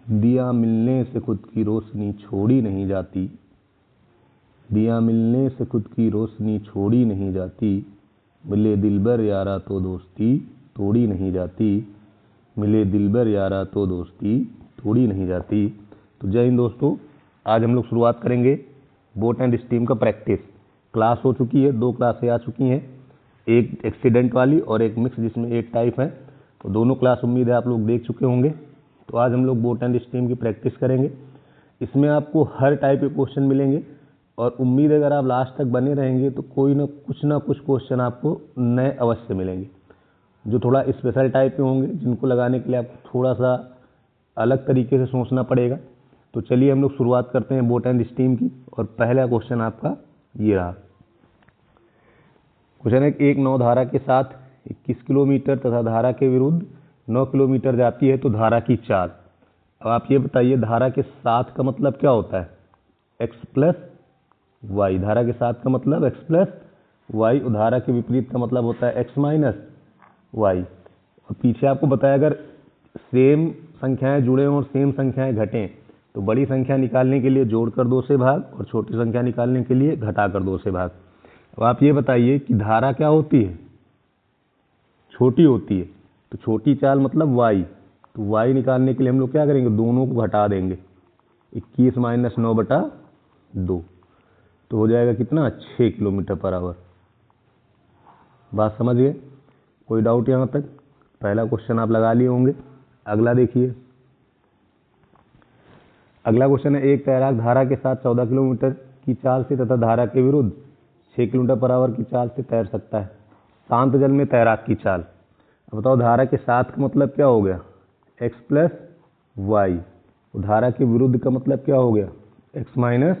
दिया मिलने से खुद की रोशनी छोड़ी नहीं जाती, दिया मिलने से खुद की रोशनी छोड़ी नहीं जाती, मिले दिलबर यारा तो दोस्ती तोड़ी नहीं जाती, मिले दिलबर यारा तो दोस्ती तोड़ी नहीं जाती। तो जय हिंद दोस्तों, आज हम लोग शुरुआत करेंगे बोट एंड स्टीम का प्रैक्टिस। क्लास हो चुकी है, 2 क्लासें आ चुकी हैं, एक एक्सीडेंट वाली और एक मिक्स जिसमें 8 टाइप है। तो दोनों क्लास उम्मीद है आप लोग देख चुके होंगे। तो आज हम लोग बोट एंड स्टीम की प्रैक्टिस करेंगे। इसमें आपको हर टाइप के क्वेश्चन मिलेंगे और उम्मीद है अगर आप लास्ट तक बने रहेंगे तो कोई ना कुछ क्वेश्चन आपको नए अवश्य मिलेंगे, जो थोड़ा स्पेशल टाइप के होंगे, जिनको लगाने के लिए आपको थोड़ा सा अलग तरीके से सोचना पड़ेगा। तो चलिए हम लोग शुरुआत करते हैं बोट एंड स्टीम की। और पहला क्वेश्चन आपका ये रहा। क्वेश्चन है, एक नौ धारा के साथ 21 किलोमीटर तथा धारा के विरुद्ध 9 किलोमीटर जाती है तो धारा की चाल। अब आप ये बताइए, धारा के साथ का मतलब क्या होता है? x plus y. धारा के साथ का मतलब x प्लस वाई और धारा के विपरीत का मतलब होता है x माइनस वाई। और पीछे आपको बताया अगर सेम संख्याएं जुड़े हों और सेम संख्याएं घटें तो बड़ी संख्या निकालने के लिए जोड़कर 2 से भाग और छोटी संख्या निकालने के लिए घटाकर 2 से भाग। अब आप ये बताइए कि धारा क्या होती है? छोटी होती है। तो छोटी चाल मतलब y। तो y निकालने के लिए हम लोग क्या करेंगे? दोनों को घटा देंगे। 21 माइनस 9 बटा 2 तो हो जाएगा कितना? 6 किलोमीटर पर आवर। बात समझ गए? कोई डाउट यहाँ तक? पहला क्वेश्चन आप लगा लिए होंगे। अगला देखिए। अगला क्वेश्चन है, एक तैराक धारा के साथ 14 किलोमीटर की चाल से तथा धारा के विरुद्ध 6 किलोमीटर पर आवर की चाल से तैर सकता है। शांत जल में तैराक की चाल। अब बताओ, धारा के साथ का मतलब क्या हो गया? x plus y. धारा के विरुद्ध का मतलब क्या हो गया? x minus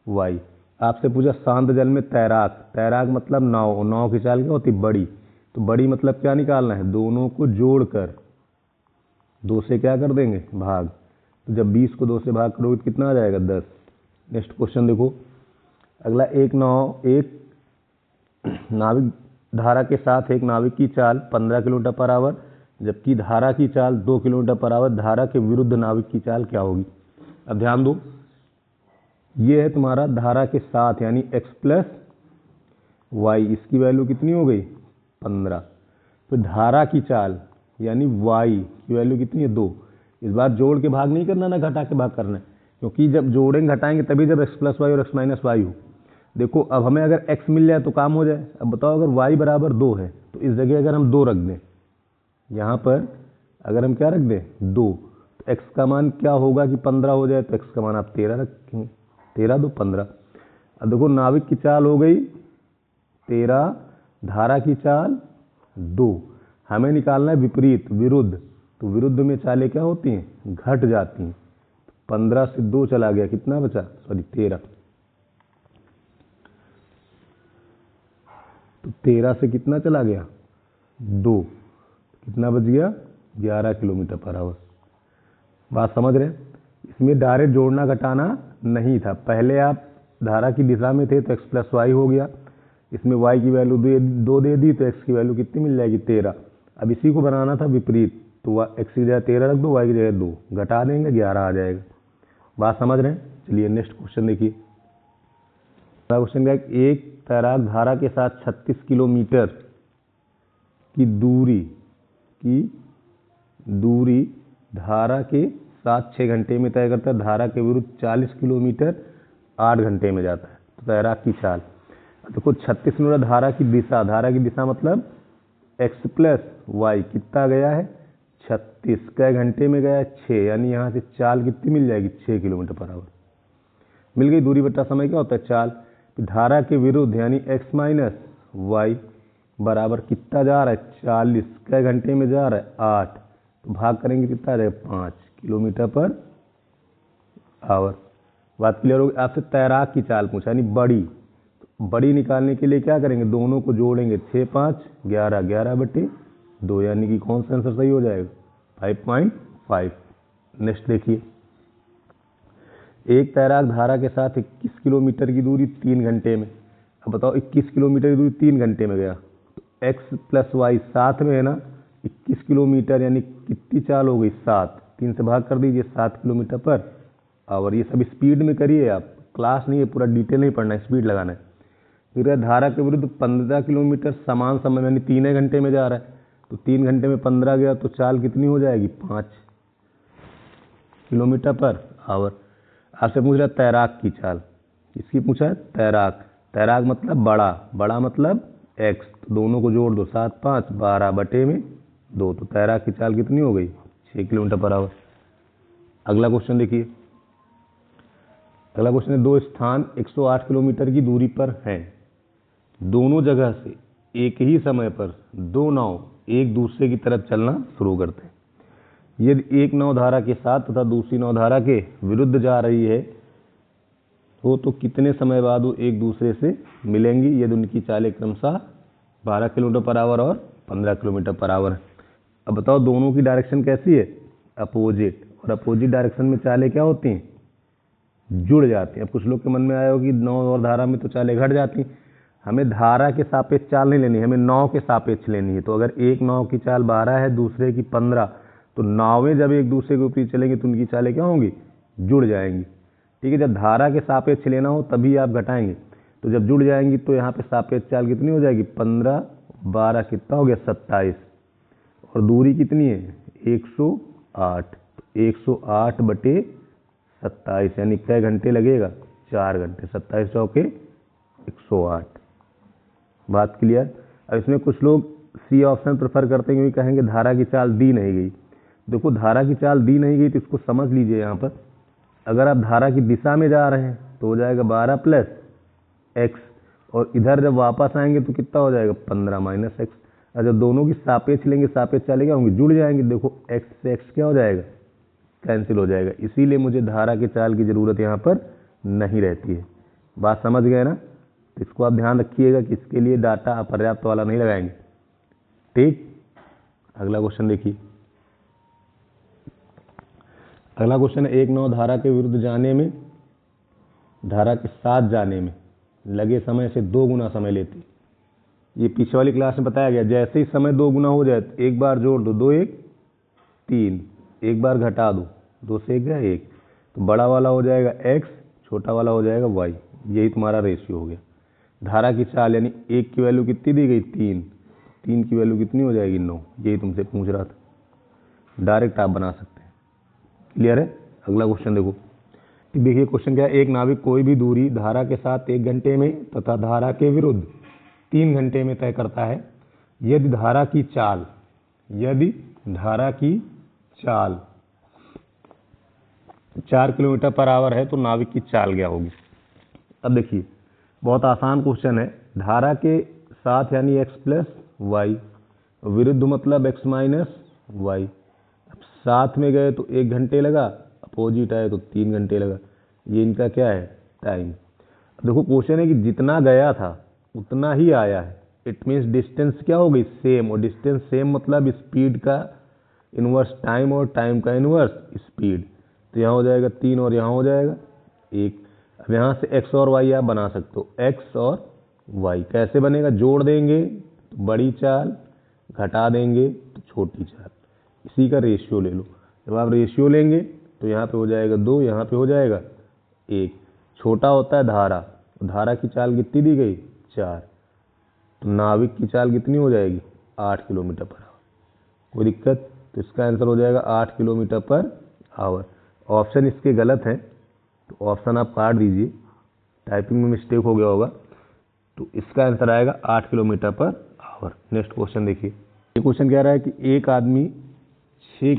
y. आपसे पूछा शांत जल में तैराक। तैराक मतलब नाव। नाव की चाल क्या होती? बड़ी। तो बड़ी मतलब क्या निकालना है? दोनों को जोड़कर 2 से क्या कर देंगे? भाग। तो जब 20 को 2 से भाग करोगे तो कितना आ जाएगा? 10। नेक्स्ट क्वेश्चन देखो। अगला, एक नाविक धारा के साथ एक नाविक की चाल 15 किलोमीटर पर आवर, जबकि धारा की चाल 2 किलोमीटर पर आवर। धारा के विरुद्ध नाविक की चाल क्या होगी? अब ध्यान दो, ये है तुम्हारा धारा के साथ यानी x प्लस वाई। इसकी वैल्यू कितनी हो गई? 15। तो धारा की चाल यानी y की वैल्यू कितनी है? 2। इस बार जोड़ के भाग नहीं करना, ना घटा के भाग करना है, क्योंकि जब जोड़ेंगे घटाएंगे तभी जब x प्लस वाई और x माइनस वाई हो। देखो, अब हमें अगर x मिल जाए तो काम हो जाए। अब बताओ, अगर y बराबर 2 है तो इस जगह अगर हम 2 रख दें, यहाँ पर अगर हम क्या रख दें? 2, तो x का मान क्या होगा कि 15 हो जाए? तो x का मान आप 13 रखेंगे। 13 2 15। अब देखो, नाविक की चाल हो गई 13, धारा की चाल 2। हमें निकालना है विपरीत, विरुद्ध। तो विरुद्ध में चालें क्या होती हैं? घट जाती हैं। 15 से 2 चला गया, कितना बचा? 13। तो 13 से कितना चला गया? 2। कितना बच गया? 11 किलोमीटर पर आवर। बात समझ रहे हैं? इसमें डायरेक्ट जोड़ना घटाना नहीं था। पहले आप धारा की दिशा में थे तो x प्लस वाई हो गया। इसमें y की वैल्यू 2 दे दी तो x की वैल्यू कितनी मिल जाएगी? 13। अब इसी को बनाना था विपरीत, तो x की जगह 13 रख दो, y की जगह 2 घटा देंगे, 11 आ जाएगा। बात समझ रहे हैं? चलिए नेक्स्ट क्वेश्चन देखिए। क्वेश्चन क्या है, एक तैराक धारा के साथ 36 किलोमीटर की दूरी धारा के साथ 6 घंटे में तय करता है। धारा के विरुद्ध 40 किलोमीटर 8 घंटे में जाता है। तो तैराक की चाल। देखो, 36 किलोमीटर धारा की दिशा। धारा की दिशा मतलब x प्लस वाई। कितना गया है? 36। कै घंटे में गया है? 6। यानी यहाँ से चाल कितनी मिल जाएगी? 6 किलोमीटर पर आवर मिल गई। दूरी बटा समय क्या होता है? चाल। धारा के विरुद्ध यानी x माइनस वाई बराबर कितना जा रहा है? 40। कै घंटे में जा रहा है? 8। तो भाग करेंगे कितना आ जाएगा? 5 किलोमीटर पर आवर। बात क्लियर होगी? आपसे तैराक की चाल पूछा यानी बड़ी। तो बड़ी निकालने के लिए क्या करेंगे? दोनों को जोड़ेंगे। 6 5 11, 11 बटे 2, यानी कि कौन सा आंसर सही हो जाएगा? 5.5। नेक्स्ट देखिए। एक तैराक धारा के साथ 21 किलोमीटर की दूरी 3 घंटे में। अब बताओ, 21 किलोमीटर की दूरी 3 घंटे में गया तो x प्लस वाई साथ में है ना, 21 किलोमीटर यानी कितनी चाल हो गई? 7। 3 से भाग कर दीजिए, 7 किलोमीटर पर आवर। ये सब स्पीड में करिए आप, क्लास नहीं है, पूरा डिटेल नहीं पढ़ना है, स्पीड लगाना है। फिर है धारा के विरुद्ध 15 किलोमीटर समान समय यानी 3 घंटे में जा रहा है, तो 3 घंटे में 15 गया तो चाल कितनी हो जाएगी, 5 किलोमीटर पर आवर। आपसे पूछ रहा है तैराक की चाल, किसकी पूछा है, तैराक। तैराक मतलब बड़ा, बड़ा मतलब x, तो दोनों को जोड़ दो, 7 5 12 बटे में 2, तो तैराक की चाल कितनी हो गई, 6 किलोमीटर पर आवर। अगला क्वेश्चन देखिए, अगला क्वेश्चन है, दो स्थान 108 किलोमीटर की दूरी पर हैं, दोनों जगह से एक ही समय पर दो नाव एक दूसरे की तरफ चलना शुरू करते हैं। यदि एक नाव धारा के साथ तथा दूसरी नाव धारा के विरुद्ध जा रही है तो कितने समय बाद वो एक दूसरे से मिलेंगी, यदि उनकी चालें क्रमशः 12 किलोमीटर पर आवर और 15 किलोमीटर पर आवर है। अब बताओ दोनों की डायरेक्शन कैसी है, अपोजिट, और अपोजिट डायरेक्शन में चालें क्या होती हैं, जुड़ जाती हैं। अब कुछ लोग के मन में आया हो कि नाव और धारा में तो चालें घट जाती, हमें धारा के सापेक्ष चाल नहीं लेनी, हमें नाव के सापेक्ष लेनी है। तो अगर एक नाव की चाल 12 है, दूसरे की 15, तो नावें जब एक दूसरे के ऊपर चलेंगी तो उनकी चालें क्या होंगी, जुड़ जाएंगी। ठीक है, जब धारा के सापेक्ष लेना हो तभी आप घटाएंगे, तो जब जुड़ जाएंगी तो यहाँ पे सापेक्ष चाल कितनी हो जाएगी, 15 12 कितना हो गया, 27, और दूरी कितनी है, 108, तो 108 बटे 27 यानी कै घंटे लगेगा, 4 घंटे, 27 चौके 108। बात क्लियर। अब इसमें कुछ लोग सी ऑप्शन प्रेफर करते हैं क्योंकि कहेंगे धारा की चाल दी नहीं गई। देखो धारा की चाल दी नहीं गई तो इसको समझ लीजिए, यहाँ पर अगर आप धारा की दिशा में जा रहे हैं तो हो जाएगा 12 प्लस एक्स, और इधर जब वापस आएंगे तो कितना हो जाएगा, 15 माइनस एक्स। और जब दोनों की सापेक्ष लेंगे, सापेक्ष चालें क्या होंगी, जुड़ जाएंगे। देखो एक्स से एक्स क्या हो जाएगा, कैंसिल हो जाएगा। इसीलिए मुझे धारा की चाल की ज़रूरत यहाँ पर नहीं रहती है। बात समझ गए ना, तो इसको आप ध्यान रखिएगा कि इसके लिए डाटा अपर्याप्त वाला नहीं लगाएंगे। ठीक, अगला क्वेश्चन देखिए, अगला क्वेश्चन है, एक नाव धारा के विरुद्ध जाने में धारा के साथ जाने में लगे समय से 2 गुना समय लेती। ये पीछे वाली क्लास में बताया गया, जैसे ही समय 2 गुना हो जाए तो एक बार जोड़ दो, 2 1 3, एक बार घटा दो, 2 से 1 गया 1, तो बड़ा वाला हो जाएगा x, छोटा वाला हो जाएगा y। यही तुम्हारा रेशियो हो गया। धारा की चाल यानी 1 की वैल्यू कितनी दी गई, 3, 3 की वैल्यू कितनी हो जाएगी, 9। यही तुमसे पूछ रहा था, डायरेक्ट आप बना सकते हैं। क्लियर है। अगला क्वेश्चन देखो, देखिए क्वेश्चन क्या है, एक नाविक कोई भी दूरी धारा के साथ 1 घंटे में तथा धारा के विरुद्ध 3 घंटे में तय करता है। यदि धारा की चाल 4 किलोमीटर पर आवर है तो नाविक की चाल क्या होगी। अब देखिए बहुत आसान क्वेश्चन है, धारा के साथ यानी x प्लस वाई, विरुद्ध मतलब x माइनस वाई। अब साथ में गए तो 1 घंटे लगा, अपोजिट आए तो 3 घंटे लगा। ये इनका क्या है, टाइम। देखो क्वेश्चन है कि जितना गया था उतना ही आया है, इट मीन्स डिस्टेंस क्या हो गई, सेम। और डिस्टेंस सेम मतलब स्पीड का इन्वर्स टाइम और टाइम का इन्वर्स स्पीड। तो यहाँ हो जाएगा 3 और यहाँ हो जाएगा 1। अब यहाँ से x और y आप बना सकते हो, x और y कैसे बनेगा, जोड़ देंगे तो बड़ी चाल, घटा देंगे तो छोटी चाल, इसी का रेशियो ले लो। जब आप रेशियो लेंगे तो यहाँ पे हो जाएगा 2, यहाँ पे हो जाएगा 1। छोटा होता है धारा, तो धारा की चाल कितनी दी गई, 4, तो नाविक की चाल कितनी हो जाएगी, 8 किलोमीटर पर आवर। कोई दिक्कत, तो इसका आंसर हो जाएगा 8 किलोमीटर पर आवर। ऑप्शन इसके गलत हैं तो ऑप्शन आप काट दीजिए, टाइपिंग में मिस्टेक हो गया होगा। तो इसका आंसर आएगा 8 kilometre per hour. Next question देखिए, ये क्वेश्चन कह रहा है कि एक आदमी 6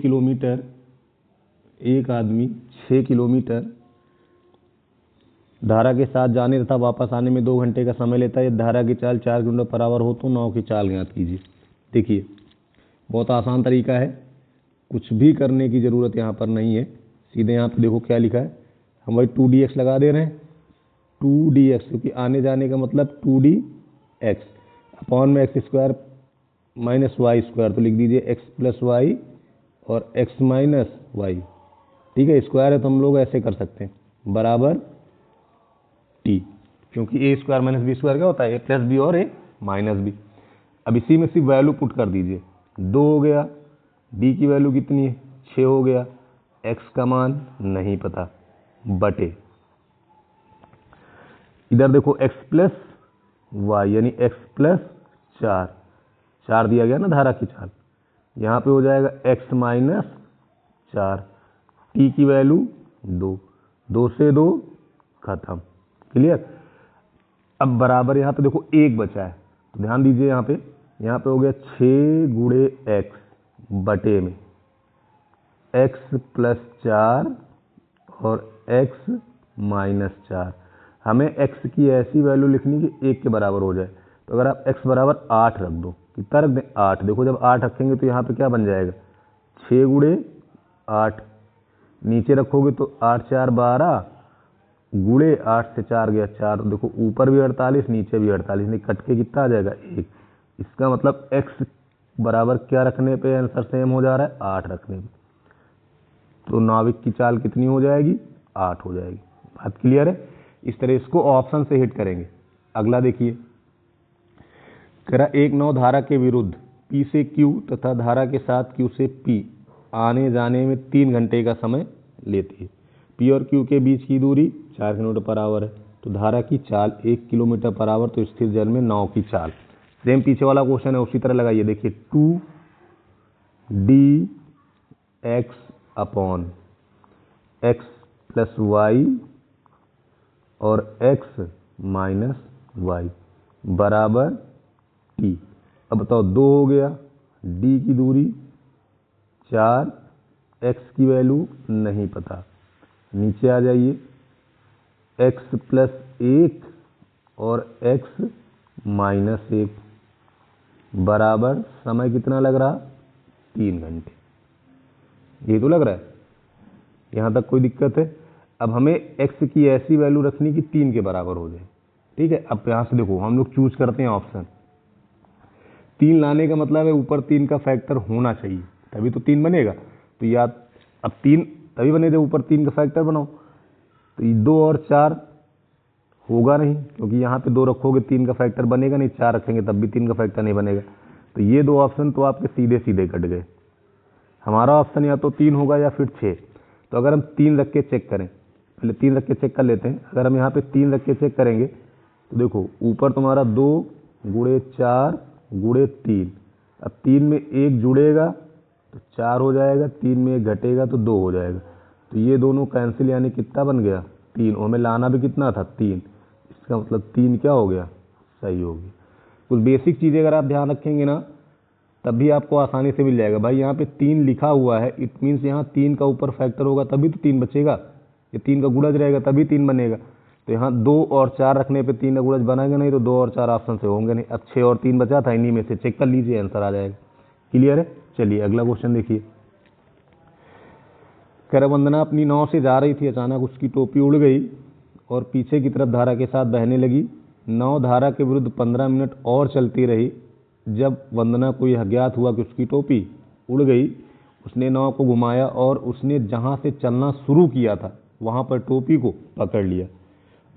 किलोमीटर धारा के साथ जाने तथा वापस आने में 2 घंटे का समय लेता है। यदि धारा की चाल 4 किलोमीटर पर आवर हो तो नाव की चाल ज्ञात कीजिए। देखिए बहुत आसान तरीका है, कुछ भी करने की ज़रूरत यहाँ पर नहीं है। सीधे यहाँ पे देखो क्या लिखा है, हम वही 2dx लगा दे रहे हैं, 2dx, क्योंकि आने जाने का मतलब 2dx अपॉन में x square minus y square, तो लिख दीजिए x प्लस वाई और x माइनस वाई। ठीक है, स्क्वायर है तो हम लोग ऐसे कर सकते हैं, बराबर t, क्योंकि a square minus b square क्या होता है, a प्लस बी और a माइनस बी। अब इसी में सिर्फ वैल्यू पुट कर दीजिए, 2 हो गया, d की वैल्यू कितनी है, 6 हो गया, x का मान नहीं पता, बटे इधर देखो x प्लस वाई यानी x प्लस 4 दिया गया ना धारा की चाल, यहाँ पे हो जाएगा x माइनस 4, t की वैल्यू 2 से 2 खत्म। क्लियर। अब बराबर यहाँ पे देखो 1 बचा है, तो ध्यान दीजिए यहाँ पे हो गया 6 गुणे x बटे में x प्लस 4 और x माइनस 4। हमें x की ऐसी वैल्यू लिखनी कि 1 के बराबर हो जाए, तो अगर आप x बराबर 8 रख दो, कितना रख दें 8, देखो जब 8 रखेंगे तो यहाँ पे क्या बन जाएगा 6 गुणे 8, नीचे रखोगे तो 8 4 12 गुणे 8 से 4 गया 4, देखो ऊपर भी 48 नीचे भी 48, नहीं कट के कितना आ जाएगा 1। इसका मतलब x बराबर क्या रखने पे आंसर सेम हो जा रहा है 8 रखने पे, तो नाविक की चाल कितनी हो जाएगी 8 हो जाएगी। बात क्लियर है। इस तरह इसको ऑप्शन से हिट करेंगे। अगला देखिए, कह रहा एक नौ धारा के विरुद्ध P से Q तथा धारा के साथ Q से P आने जाने में 3 घंटे का समय लेती है। P और Q के बीच की दूरी 4 किलोमीटर पर आवर है, तो धारा की चाल 1 किलोमीटर पर आवर, तो स्थिर जल में नाव की चाल। सेम पीछे वाला क्वेश्चन है उसी तरह लगाइए। देखिए 2dx upon x plus y और x माइनस वाई बराबर t। अब बताओ 2 हो गया, d की दूरी 4, x की वैल्यू नहीं पता, नीचे आ जाइए x प्लस 1 और x माइनस 1 बराबर समय कितना लग रहा 3 घंटे। ये तो लग रहा है, यहाँ तक कोई दिक्कत है। अब हमें x की ऐसी वैल्यू रखनी कि 3 के बराबर हो जाए। ठीक है, अब यहाँ से देखो हम लोग चूज करते हैं ऑप्शन। 3 लाने का मतलब है ऊपर 3 का फैक्टर होना चाहिए, तभी तो 3 बनेगा। तो या अब 3 तभी बने जब ऊपर 3 का फैक्टर बनाओ, तो ये 2 और 4 होगा नहीं, क्योंकि यहाँ पे 2 रखोगे 3 का फैक्टर बनेगा नहीं, 4 रखेंगे तब भी 3 का फैक्टर नहीं बनेगा। तो ये 2 ऑप्शन तो आपके सीधे सीधे कट गए। हमारा ऑप्शन या तो 3 होगा या फिर 6। तो अगर हम 3 रख के चेक करें, पहले 3 रख के चेक कर लेते हैं। अगर हम यहाँ पे 3 रख के चेक करेंगे तो देखो ऊपर तुम्हारा 2 गुणे 4 गुणे 3, अब 3 में 1 जुड़ेगा तो 4 हो जाएगा, 3 में 1 घटेगा तो 2 हो जाएगा। तो ये दोनों कैंसिल, यानी कितना बन गया 3, और हमें लाना भी कितना था 3, इसका मतलब 3 क्या हो गया सही हो गया। कुछ बेसिक चीज़ें अगर आप ध्यान रखेंगे ना तब भी आपको आसानी से मिल जाएगा। भाई यहाँ पे 3 लिखा हुआ है, इट मीन्स यहाँ 3 का ऊपर फैक्टर होगा तभी तो 3 बचेगा, ये 3 का गुणज रहेगा तभी 3 बनेगा। तो यहाँ 2 और 4 रखने पे 3 का गुणज बनेगा नहीं, तो 2 और 4 ऑप्शन से होंगे नहीं। अब 6 और 3 बचा था, इन्हीं में से चेक कर लीजिए, आंसर आ जाएगा। क्लियर है। चलिए अगला क्वेश्चन देखिए। कह रहा वंदना अपनी नाव से जा रही थी, अचानक उसकी टोपी उड़ गई और पीछे की तरफ धारा के साथ बहने लगी। नाव धारा के विरुद्ध 15 मिनट और चलती रही। जब वंदना को यह ज्ञात हुआ कि उसकी टोपी उड़ गई, उसने नाव को घुमाया और उसने जहाँ से चलना शुरू किया था वहाँ पर टोपी को पकड़ लिया।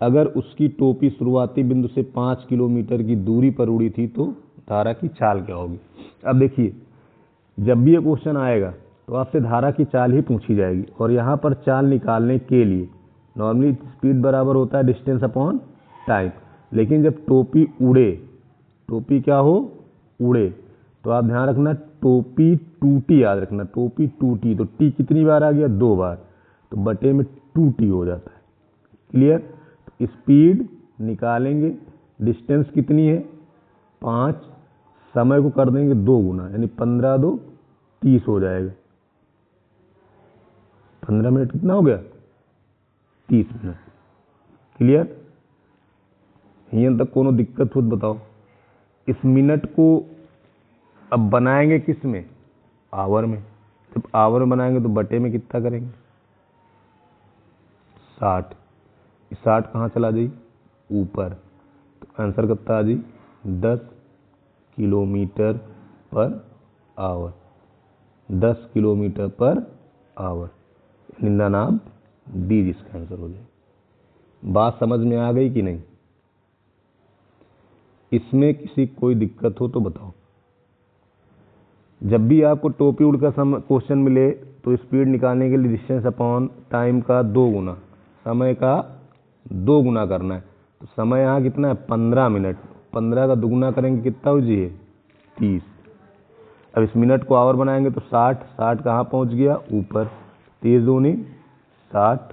अगर उसकी टोपी शुरुआती बिंदु से 5 किलोमीटर की दूरी पर उड़ी थी तो धारा की चाल क्या होगी। अब देखिए जब भी ये क्वेश्चन आएगा तो आपसे धारा की चाल ही पूछी जाएगी, और यहाँ पर चाल निकालने के लिए नॉर्मली स्पीड बराबर होता है डिस्टेंस अपॉन टाइम। लेकिन जब टोपी उड़े, टोपी क्या हो उड़े, तो आप ध्यान रखना टोपी टूटी, याद रखना टोपी टूटी, तो टी कितनी बार आ गया 2 बार, तो बटे में 2t हो जाता है। क्लियर। तो स्पीड निकालेंगे, डिस्टेंस कितनी है 5, समय को कर देंगे 2 गुना, यानी 15 2 30 हो जाएगा। 15 मिनट कितना हो गया 30 मिनट। क्लियर। यहाँ तक कोनो दिक्कत हो तो बताओ। इस मिनट को अब बनाएंगे किस में आवर में, जब आवर में बनाएंगे तो बटे में कितना करेंगे 60, 60 कहाँ चला जाई ऊपर, तो आंसर कितना आ जाई 10 kilometre per hour, 10 kilometre per hour, निंदा नाम डी जिसका आंसर हो जाए। बात समझ में आ गई कि नहीं। इसमें किसी कोई दिक्कत हो तो बताओ। जब भी आपको टोपी उड़कर क्वेश्चन मिले तो स्पीड निकालने के लिए डिस्टेंस अपॉन टाइम का 2 गुना, समय का 2 गुना करना है। तो समय यहाँ कितना है 15 मिनट, 15 का दुगुना करेंगे कितना हो जाइए 30। अब इस मिनट को आवर बनाएंगे तो 60, 60 कहाँ पहुँच गया ऊपर, 30 दूनी 60,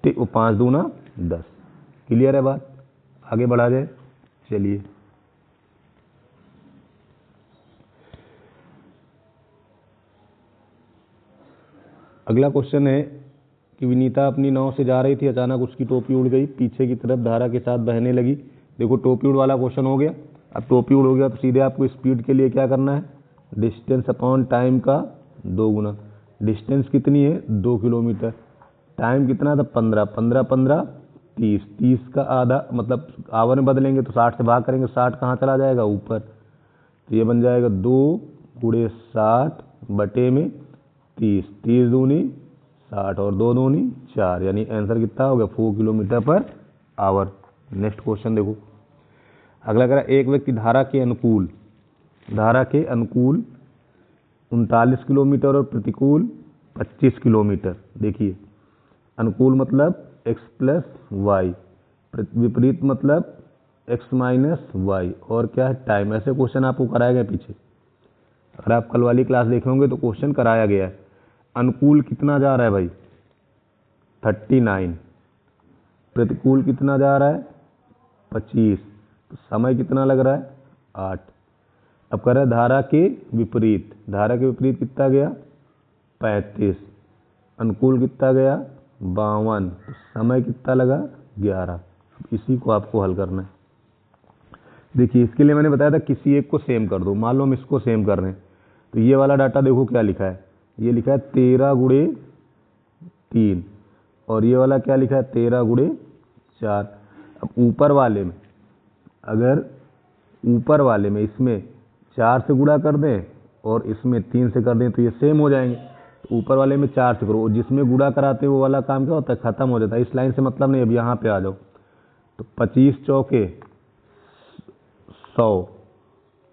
5 दूना 10। क्लियर है बात, आगे बढ़ा जाए। चलिए अगला क्वेश्चन है कि विनीता अपनी नाव से जा रही थी, अचानक उसकी टोपी उड़ गई, पीछे की तरफ धारा के साथ बहने लगी। देखो टोपी उड़ वाला क्वेश्चन हो गया। अब टोपी उड़ हो गया तो सीधे आपको स्पीड के लिए क्या करना है, डिस्टेंस अपॉन टाइम का 2 गुना। डिस्टेंस कितनी है 2 किलोमीटर, टाइम कितना था 15, 15 15 30, 30 का आधा मतलब आवर में बदलेंगे तो 60 से भाग करेंगे, 60 कहाँ चला जाएगा ऊपर, तो ये बन जाएगा 2 गुणे 60 बटे में 30, 30 दूनी 60 और 2 दूनी 4, यानी आंसर कितना हो गया 4 kilometre per hour. Next question देखो, अगला कह एक व्यक्ति धारा के अनुकूल 39 किलोमीटर और प्रतिकूल 25 किलोमीटर। देखिए अनुकूल मतलब x प्लस वाई, विपरीत मतलब x माइनस वाई, और क्या है टाइम। ऐसे क्वेश्चन आपको कराया गया पीछे, अगर आप कल वाली क्लास देखे होंगे तो क्वेश्चन कराया गया है। अनुकूल कितना जा रहा है भाई 39, प्रतिकूल कितना जा रहा है 25, तो समय कितना लग रहा है 8। अब कह रहा है धारा के विपरीत, धारा के विपरीत कितना गया 35, अनुकूल कितना गया 52, तो समय कितना लगा 11। अब इसी को आपको हल करना है। देखिए इसके लिए मैंने बताया था किसी एक को सेम कर दो, मान लो हम इसको सेम कर रहे हैं, तो ये वाला डाटा देखो क्या लिखा है, ये लिखा है 13 गुणे 3, और ये वाला क्या लिखा है 13 गुणे 4। अब ऊपर वाले में, अगर ऊपर वाले में इसमें 4 से गुणा कर दें और इसमें 3 से कर दें तो ये सेम हो जाएंगे। तो ऊपर वाले में 4 से करो, और जिसमें गुणा कराते हैं वो वाला काम क्या होता है खत्म हो जाता है। इस लाइन से मतलब नहीं, अब यहाँ पे आ जाओ तो 25 चौके 100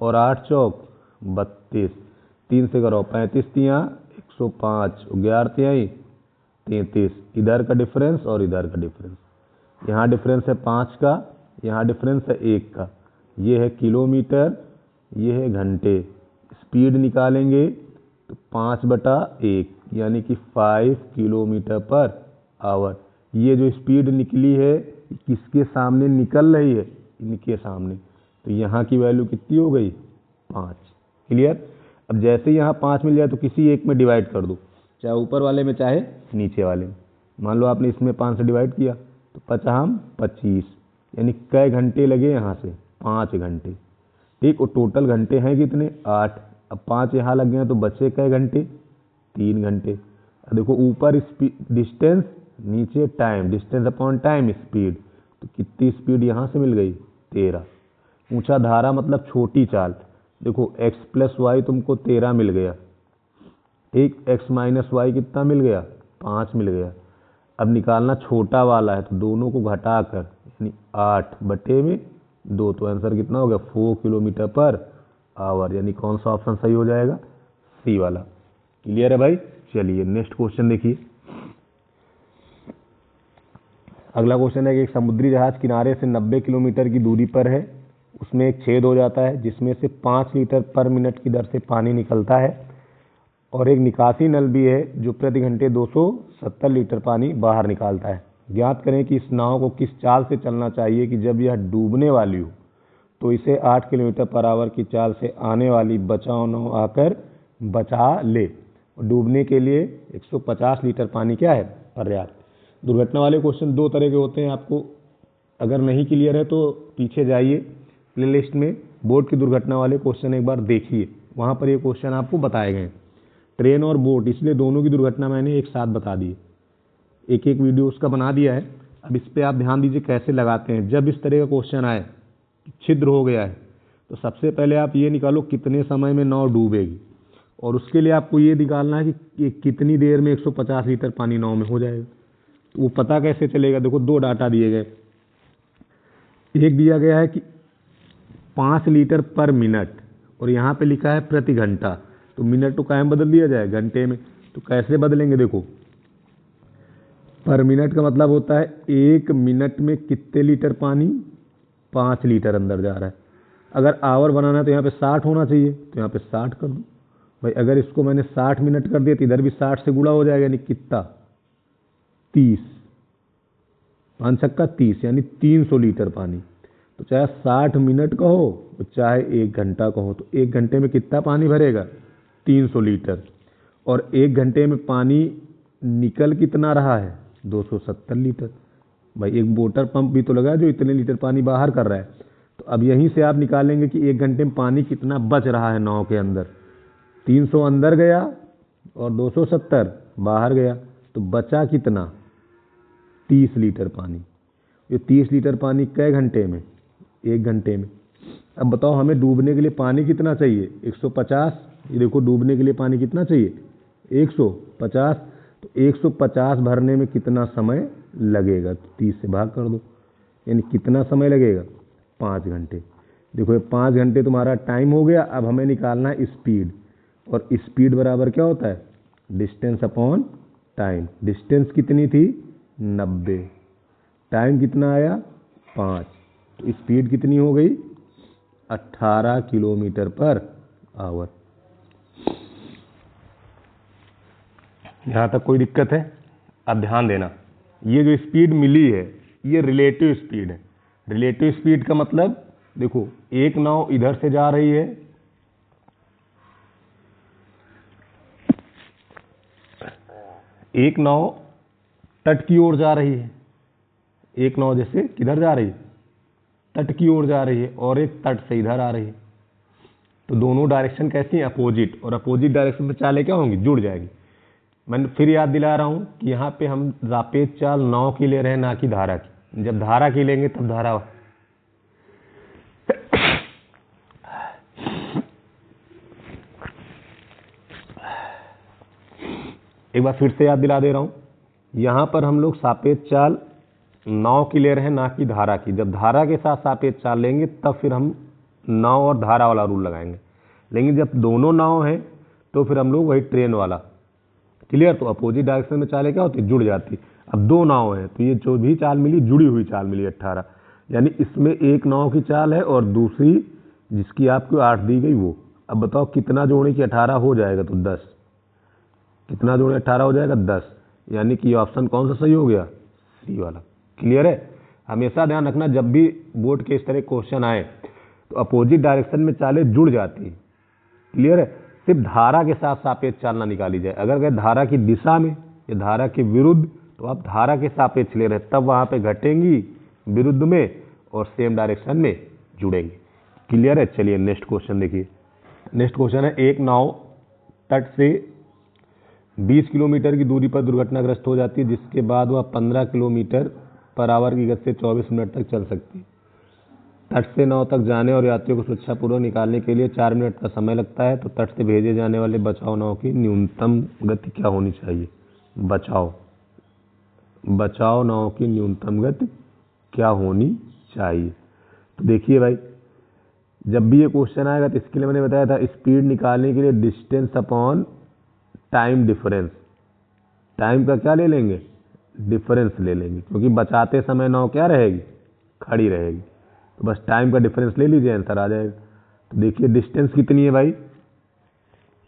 और 8 चौक 32, 3 से करो 35 तियाँ 105, 11 तिहाई 33, इधर का डिफरेंस और इधर का डिफरेंस, यहाँ डिफरेंस है 5 का, यहाँ डिफरेंस है 1 का, ये है किलोमीटर, ये है घंटे। स्पीड निकालेंगे तो 5/1 यानी कि 5 किलोमीटर पर आवर। ये जो स्पीड निकली है किसके सामने निकल रही है, इनके सामने, तो यहाँ की वैल्यू कितनी हो गई 5। क्लियर। अब जैसे यहाँ 5 मिल जाए तो किसी एक में डिवाइड कर दो, चाहे ऊपर वाले में चाहे नीचे वाले में। मान लो आपने इसमें 5 से डिवाइड किया तो 5 25, यानी कै घंटे लगे यहाँ से 5 घंटे। ठीक, और टोटल घंटे हैं कितने 8। अब 5 यहाँ लग गए तो बचे कै घंटे 3 घंटे। अब देखो ऊपर डिस्टेंस, नीचे time, distance upon time speed, तो कितनी स्पीड यहाँ से मिल गई 13। ऊंचा धारा मतलब छोटी चाल, देखो x प्लस वाई तुमको 13 मिल गया, ठीक, x माइनस वाई कितना मिल गया 5 मिल गया। अब निकालना छोटा वाला है तो दोनों को घटाकर यानी 8/2, तो आंसर कितना हो गया 4 किलोमीटर पर आवर, यानी कौन सा ऑप्शन सही हो जाएगा सी वाला। क्लियर है भाई। चलिए नेक्स्ट क्वेश्चन देखिए। अगला क्वेश्चन है कि एक समुद्री जहाज किनारे से 90 किलोमीटर की दूरी पर है, उसमें एक छेद हो जाता है जिसमें से 5 लीटर पर मिनट की दर से पानी निकलता है, और एक निकासी नल भी है जो प्रति घंटे 270 लीटर पानी बाहर निकालता है। ज्ञात करें कि इस नाव को किस चाल से चलना चाहिए कि जब यह डूबने वाली हो तो इसे 8 किलोमीटर पर आवर की चाल से आने वाली बचाव नाव आकर बचा ले। डूबने के लिए 150 लीटर पानी क्या है पर्याप्त। दुर्घटना वाले क्वेश्चन 2 तरह के होते हैं, आपको अगर नहीं क्लियर है तो पीछे जाइए प्लेलिस्ट में, बोट की दुर्घटना वाले क्वेश्चन एक बार देखिए, वहाँ पर ये क्वेश्चन आपको बताए गए। ट्रेन और बोट, इसलिए दोनों की दुर्घटना मैंने एक साथ बता दी, एक एक वीडियो उसका बना दिया है। अब इस पर आप ध्यान दीजिए कैसे लगाते हैं। जब इस तरह का क्वेश्चन आए छिद्र हो गया है तो सबसे पहले आप ये निकालो कितने समय में नाव डूबेगी, और उसके लिए आपको ये निकालना है कि कितनी देर में 150 लीटर पानी नाव में हो जाएगा। तो वो पता कैसे चलेगा, देखो 2 डाटा दिए गए, एक दिया गया है कि 5 लीटर पर मिनट और यहाँ पे लिखा है प्रति घंटा। तो मिनट को कायम बदल दिया जाए घंटे में, तो कैसे बदलेंगे देखो, पर मिनट का मतलब होता है 1 मिनट में कितने लीटर पानी, 5 लीटर अंदर जा रहा है। अगर आवर बनाना है तो यहाँ पे 60 होना चाहिए, तो यहाँ पे 60 कर दो भाई। अगर इसको मैंने 60 मिनट कर दिया तो इधर भी 60 से गुणा हो जाएगा, यानी कितना 30, 5 छक्का 30, यानी 300 लीटर पानी। तो चाहे 60 मिनट कहो चाहे 1 घंटा कहो, तो 1 घंटे में कितना पानी भरेगा 300 लीटर। और 1 घंटे में पानी निकल कितना रहा है 270 लीटर। भाई एक मोटर पंप भी तो लगा जो इतने लीटर पानी बाहर कर रहा है। तो अब यहीं से आप निकालेंगे कि 1 घंटे में पानी कितना बच रहा है नाव के अंदर। 300 अंदर गया और 270 बाहर गया, तो बचा कितना 30 लीटर पानी। ये 30 लीटर पानी कै घंटे में, 1 घंटे में। अब बताओ हमें डूबने के लिए पानी कितना चाहिए 150। ये देखो डूबने के लिए पानी कितना चाहिए 150। तो 150 भरने में कितना समय लगेगा, तो 30 से भाग कर दो, यानी कितना समय लगेगा 5 घंटे। देखो ये 5 घंटे तुम्हारा टाइम हो गया। अब हमें निकालना है स्पीड, और स्पीड बराबर क्या होता है डिस्टेंस अपॉन टाइम। डिस्टेंस कितनी थी 90, टाइम कितना आया 5, तो स्पीड कितनी हो गई 18 किलोमीटर पर आवर। यहाँ तक कोई दिक्कत है? अब ध्यान देना, ये जो स्पीड मिली है ये रिलेटिव स्पीड है। रिलेटिव स्पीड का मतलब देखो एक नाव इधर से जा रही है, एक नाव तट की ओर जा रही है, एक नाव जैसे किधर जा रही है तट की ओर जा रही है, और एक तट से इधर आ रही है। तो दोनों डायरेक्शन कैसी हैं अपोजिट, और अपोजिट डायरेक्शन में चालें क्या होंगी जुड़ जाएगी। मैंने फिर याद दिला रहा हूँ कि यहाँ पे हम सापेक्ष चाल नाव की ले रहे हैं ना कि धारा की। जब धारा की लेंगे तब धारा एक बार फिर से याद दिला दे रहा हूँ, यहाँ पर हम लोग सापेक्ष चाल नाव की ले रहे हैं ना कि धारा की। जब धारा के साथ सापेक्ष चाल लेंगे तब फिर हम नाव और धारा वाला रूल लगाएंगे। लेकिन जब दोनों नाव हैं तो फिर हम लोग वही ट्रेन वाला। क्लियर? तो अपोजिट डायरेक्शन में चालें क्या होती जुड़ जाती। अब दो नाव हैं तो ये जो भी चाल मिली जुड़ी हुई चाल मिली 18, यानी इसमें एक नाव की चाल है और दूसरी जिसकी आपको 8 दी गई वो। अब बताओ कितना जोड़े कि 18 हो जाएगा, तो 10। कितना जोड़े 18 हो जाएगा 10, यानी कि ऑप्शन कौन सा सही हो गया सी वाला। क्लियर है? हमेशा ध्यान रखना जब भी बोर्ड के इस तरह क्वेश्चन आए तो अपोजिट डायरेक्शन में चालें जुड़ जाती है। क्लियर है? सिर्फ धारा के साथ सापेक्ष चाल ना निकाली जाए। अगर गए धारा की दिशा में या धारा के विरुद्ध तो आप धारा के सापेक्ष ले रहे तब वहां पे घटेंगी विरुद्ध में और सेम डायरेक्शन में जुड़ेंगी। क्लियर है? चलिए नेक्स्ट क्वेश्चन देखिए। नेक्स्ट क्वेश्चन है, एक नाव तट से 20 किलोमीटर की दूरी पर दुर्घटनाग्रस्त हो जाती है, जिसके बाद वह 15 किलोमीटर पर आवर की गति से 24 मिनट तक चल सकती है। तट से नाव तक जाने और यात्रियों को सुरक्षापूर्वक निकालने के लिए 4 मिनट का समय लगता है। तो तट से भेजे जाने वाले बचाव नाव की न्यूनतम गति क्या होनी चाहिए? बचाव नाव की न्यूनतम गति क्या होनी चाहिए? तो देखिए भाई, जब भी ये क्वेश्चन आएगा तो इसके लिए मैंने बताया था स्पीड निकालने के लिए distance upon time difference. Time का क्या ले लेंगे? डिफरेंस ले लेंगे, क्योंकि बचाते समय नाव क्या रहेगी? खड़ी रहेगी। तो बस टाइम का डिफरेंस ले लीजिए, आंसर आ जाएगा। तो देखिए डिस्टेंस कितनी है भाई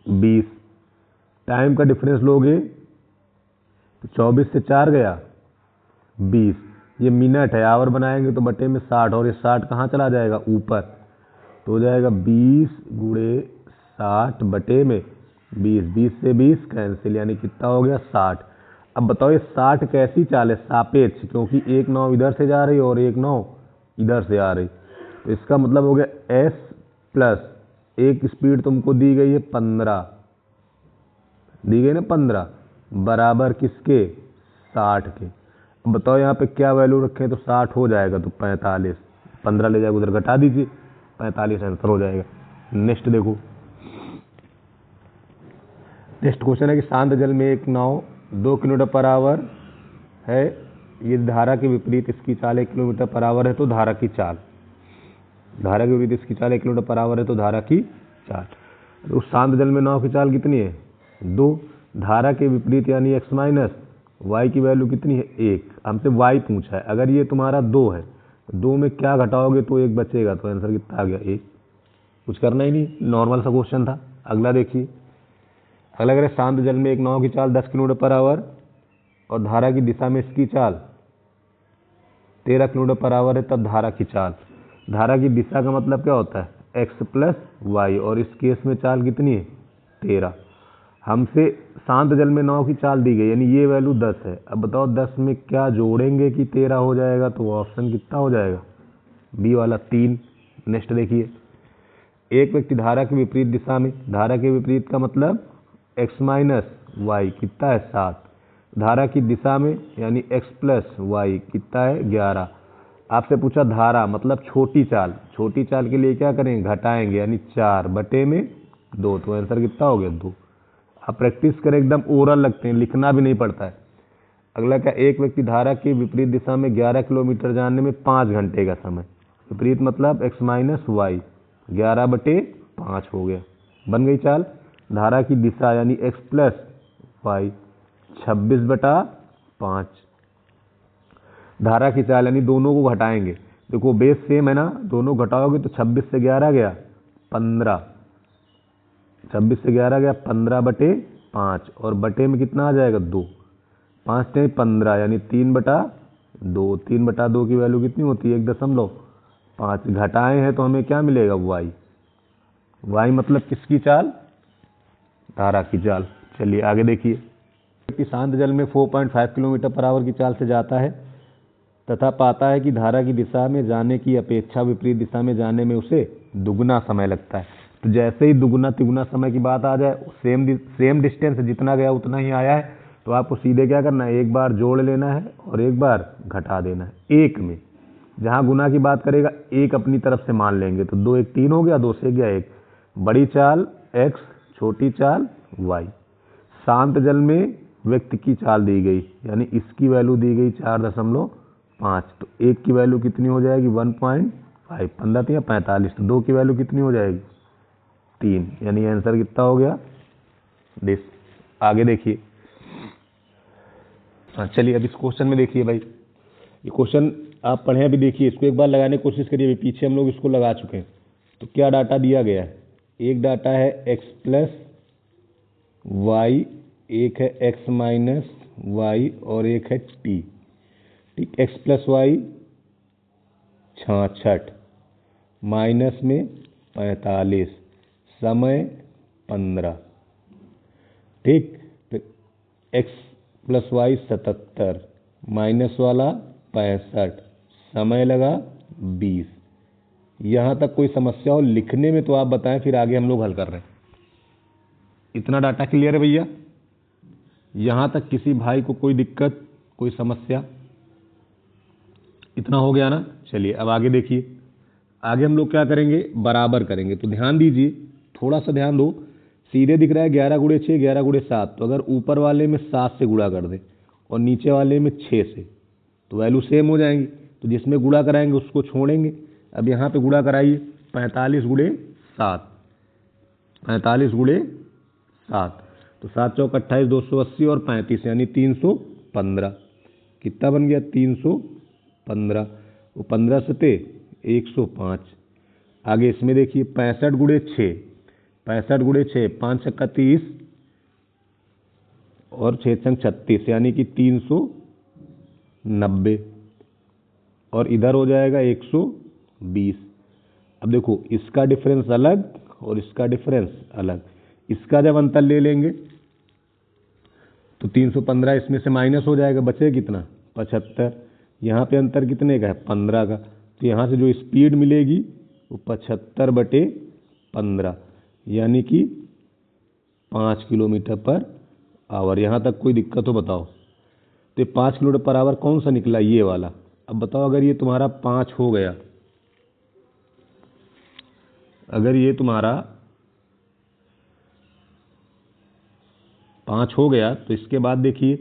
20, टाइम का डिफरेंस लोगे तो 24 से 4 गया 20, ये मिनट है, आवर बनाएंगे तो बटे में 60, और ये 60 कहाँ चला जाएगा ऊपर, तो हो जाएगा 20 गुणे 60 बटे में 20, 20 से 20 कैंसिल, यानी कितना हो गया 60। अब बताओ ये 60 कैसी चाल है? सापेक्ष, क्योंकि एक नाव इधर से जा रही है और एक नाव इधर से आ रही। तो इसका मतलब हो गया s प्लस एक स्पीड तुमको दी गई है 15, दी गई ना 15, बराबर किसके 60 के। अब बताओ यहाँ पे क्या वैल्यू रखें तो 60 हो जाएगा, तो 45, 15 ले जाएगा उधर घटा दीजिए, 45 आंसर हो जाएगा। नेक्स्ट देखो, नेक्स्ट क्वेश्चन है कि शांत जल में एक नाव 2 किलोमीटर पर आवर है, ये धारा के विपरीत इसकी चाल 1 किलोमीटर पर आवर है, तो धारा की चाल, धारा के विपरीत इसकी चाल 1 किलोमीटर पर आवर है तो धारा की चाल। उस शांत जल में नाव की चाल कितनी है 2। धारा के विपरीत यानी x माइनस वाई की वैल्यू कितनी है 1। हमसे y पूछा है, अगर ये तुम्हारा 2 है, 2 में क्या घटाओगे तो 1 बचेगा, तो आंसर कितना आ गया 1। कुछ करना ही नहीं, नॉर्मल सा क्वेश्चन था। अगला देखिए, अगला अगर शांत जल में एक नाव की चाल 10 किलोमीटर पर आवर और धारा की दिशा में इसकी चाल 13 किलोमीटर पर आवर है, तब धारा की चाल, धारा की दिशा का मतलब क्या होता है x प्लस वाई, और इस केस में चाल कितनी है 13। हमसे शांत जल में नाव की चाल दी गई, यानी ये वैल्यू 10 है। अब बताओ 10 में क्या जोड़ेंगे कि 13 हो जाएगा, तो ऑप्शन कितना हो जाएगा बी वाला 3। नेक्स्ट देखिए, एक व्यक्ति धारा के विपरीत दिशा में, धारा के विपरीत का मतलब x माइनस वाई कितना है 7, धारा की दिशा में यानी x प्लस वाई कितना है 11। आपसे पूछा धारा मतलब छोटी चाल, छोटी चाल के लिए क्या करेंगे घटाएंगे, यानी 4 बटे में 2, तो आंसर कितना हो गया 2। आप प्रैक्टिस करें, एकदम ओरल लगते हैं, लिखना भी नहीं पड़ता है। अगला क्या, एक व्यक्ति धारा की विपरीत दिशा में 11 किलोमीटर जाने में 5 घंटे का समय, विपरीत मतलब x माइनस वाई 11 बटे 5 हो गया, बन गई चाल। धारा की दिशा यानी x प्लस वाई 26 बटा 5, धारा की चाल यानी दोनों को घटाएंगे, देखो बेस सेम है ना, दोनों घटाओगे तो 26 से 11 गया 15, 26 से 11 गया 15 बटे 5, और बटे में कितना आ जाएगा 2, 5 ने 15 यानी 3 बटा 2। 3 बटा 2 की वैल्यू कितनी होती है 1.5, घटाए हैं तो हमें क्या मिलेगा वाई। वाई मतलब किसकी चाल, धारा की चाल। चलिए आगे देखिए, कि शांत जल में 4.5 किलोमीटर पर आवर की चाल से जाता है तथा पाता है कि धारा की दिशा में जाने की अपेक्षा विपरीत दिशा में जाने में उसे दुगना समय लगता है। तो जैसे ही दुगना तिगुना समय की बात आ जाए, सेम डिस्टेंस जितना गया उतना ही आया है, तो आपको सीधे क्या करना है, एक बार जोड़ लेना है और एक बार घटा देना है। एक में जहाँ गुना की बात करेगा एक अपनी तरफ से मान लेंगे, तो 2 1 3 हो गया, 2 से गया 1। बड़ी चाल x, छोटी चाल y। शांत जल में व्यक्ति की चाल दी गई, यानी इसकी वैल्यू दी गई 4.5, तो एक की वैल्यू कितनी हो जाएगी 1.5, 15 3 45, तो 2 की वैल्यू कितनी हो जाएगी 3, यानी आंसर कितना हो गया दिस। आगे देखिए, हाँ चलिए अब इस क्वेश्चन में देखिए भाई, ये क्वेश्चन आप पढ़े अभी, देखिए इसको एक बार लगाने की कोशिश करिए। अभी पीछे हम लोग इसको लगा चुके हैं। तो क्या डाटा दिया गया है, एक डाटा है x प्लस वाई, एक है x माइनस वाई और एक है t। ठीक, x प्लस वाई 66, माइनस में 45, समय 15। ठीक, फिर x प्लस वाई 77, माइनस वाला 65, समय लगा 20। यहाँ तक कोई समस्या हो लिखने में तो आप बताएं, फिर आगे हम लोग हल कर रहे हैं। इतना डाटा क्लियर है भैया, यहाँ तक किसी भाई को कोई दिक्कत कोई समस्या, इतना हो गया ना। चलिए अब आगे देखिए, आगे हम लोग क्या करेंगे, बराबर करेंगे। तो ध्यान दीजिए, थोड़ा सा ध्यान दो, सीधे दिख रहा है 11 गुणे 6 11 गुणे 7, तो अगर ऊपर वाले में 7 से गुणा कर दें और नीचे वाले में 6 से, तो वैल्यू सेम हो जाएंगी, तो जिसमें गुणा कराएंगे उसको छोड़ेंगे। अब यहाँ पे गुणा कराइए, 45 गुणे 7, 45 गुणे 7, तो 7 चौक 28, 280 और 35 यानी 315। कितना बन गया 315, वो 15 सते 105। आगे इसमें देखिए 65 गुणे 6, 65 गुणे 6, 5 छक्का 30 और 6 छंग 36 यानी कि 390, और इधर हो जाएगा 120। अब देखो इसका डिफरेंस अलग और इसका डिफरेंस अलग, इसका जब अंतर ले लेंगे तो 315 इसमें से माइनस हो जाएगा, बचे कितना 75। यहाँ पे अंतर कितने का है 15 का, तो यहाँ से जो स्पीड मिलेगी वो 75 बटे 15 यानी कि 5 किलोमीटर पर आवर। यहाँ तक कोई दिक्कत हो बताओ। तो ये 5 किलोमीटर पर आवर कौन सा निकला, ये वाला। अब बताओ अगर ये तुम्हारा 5 हो गया, अगर ये तुम्हारा 5 हो गया, तो इसके बाद देखिए,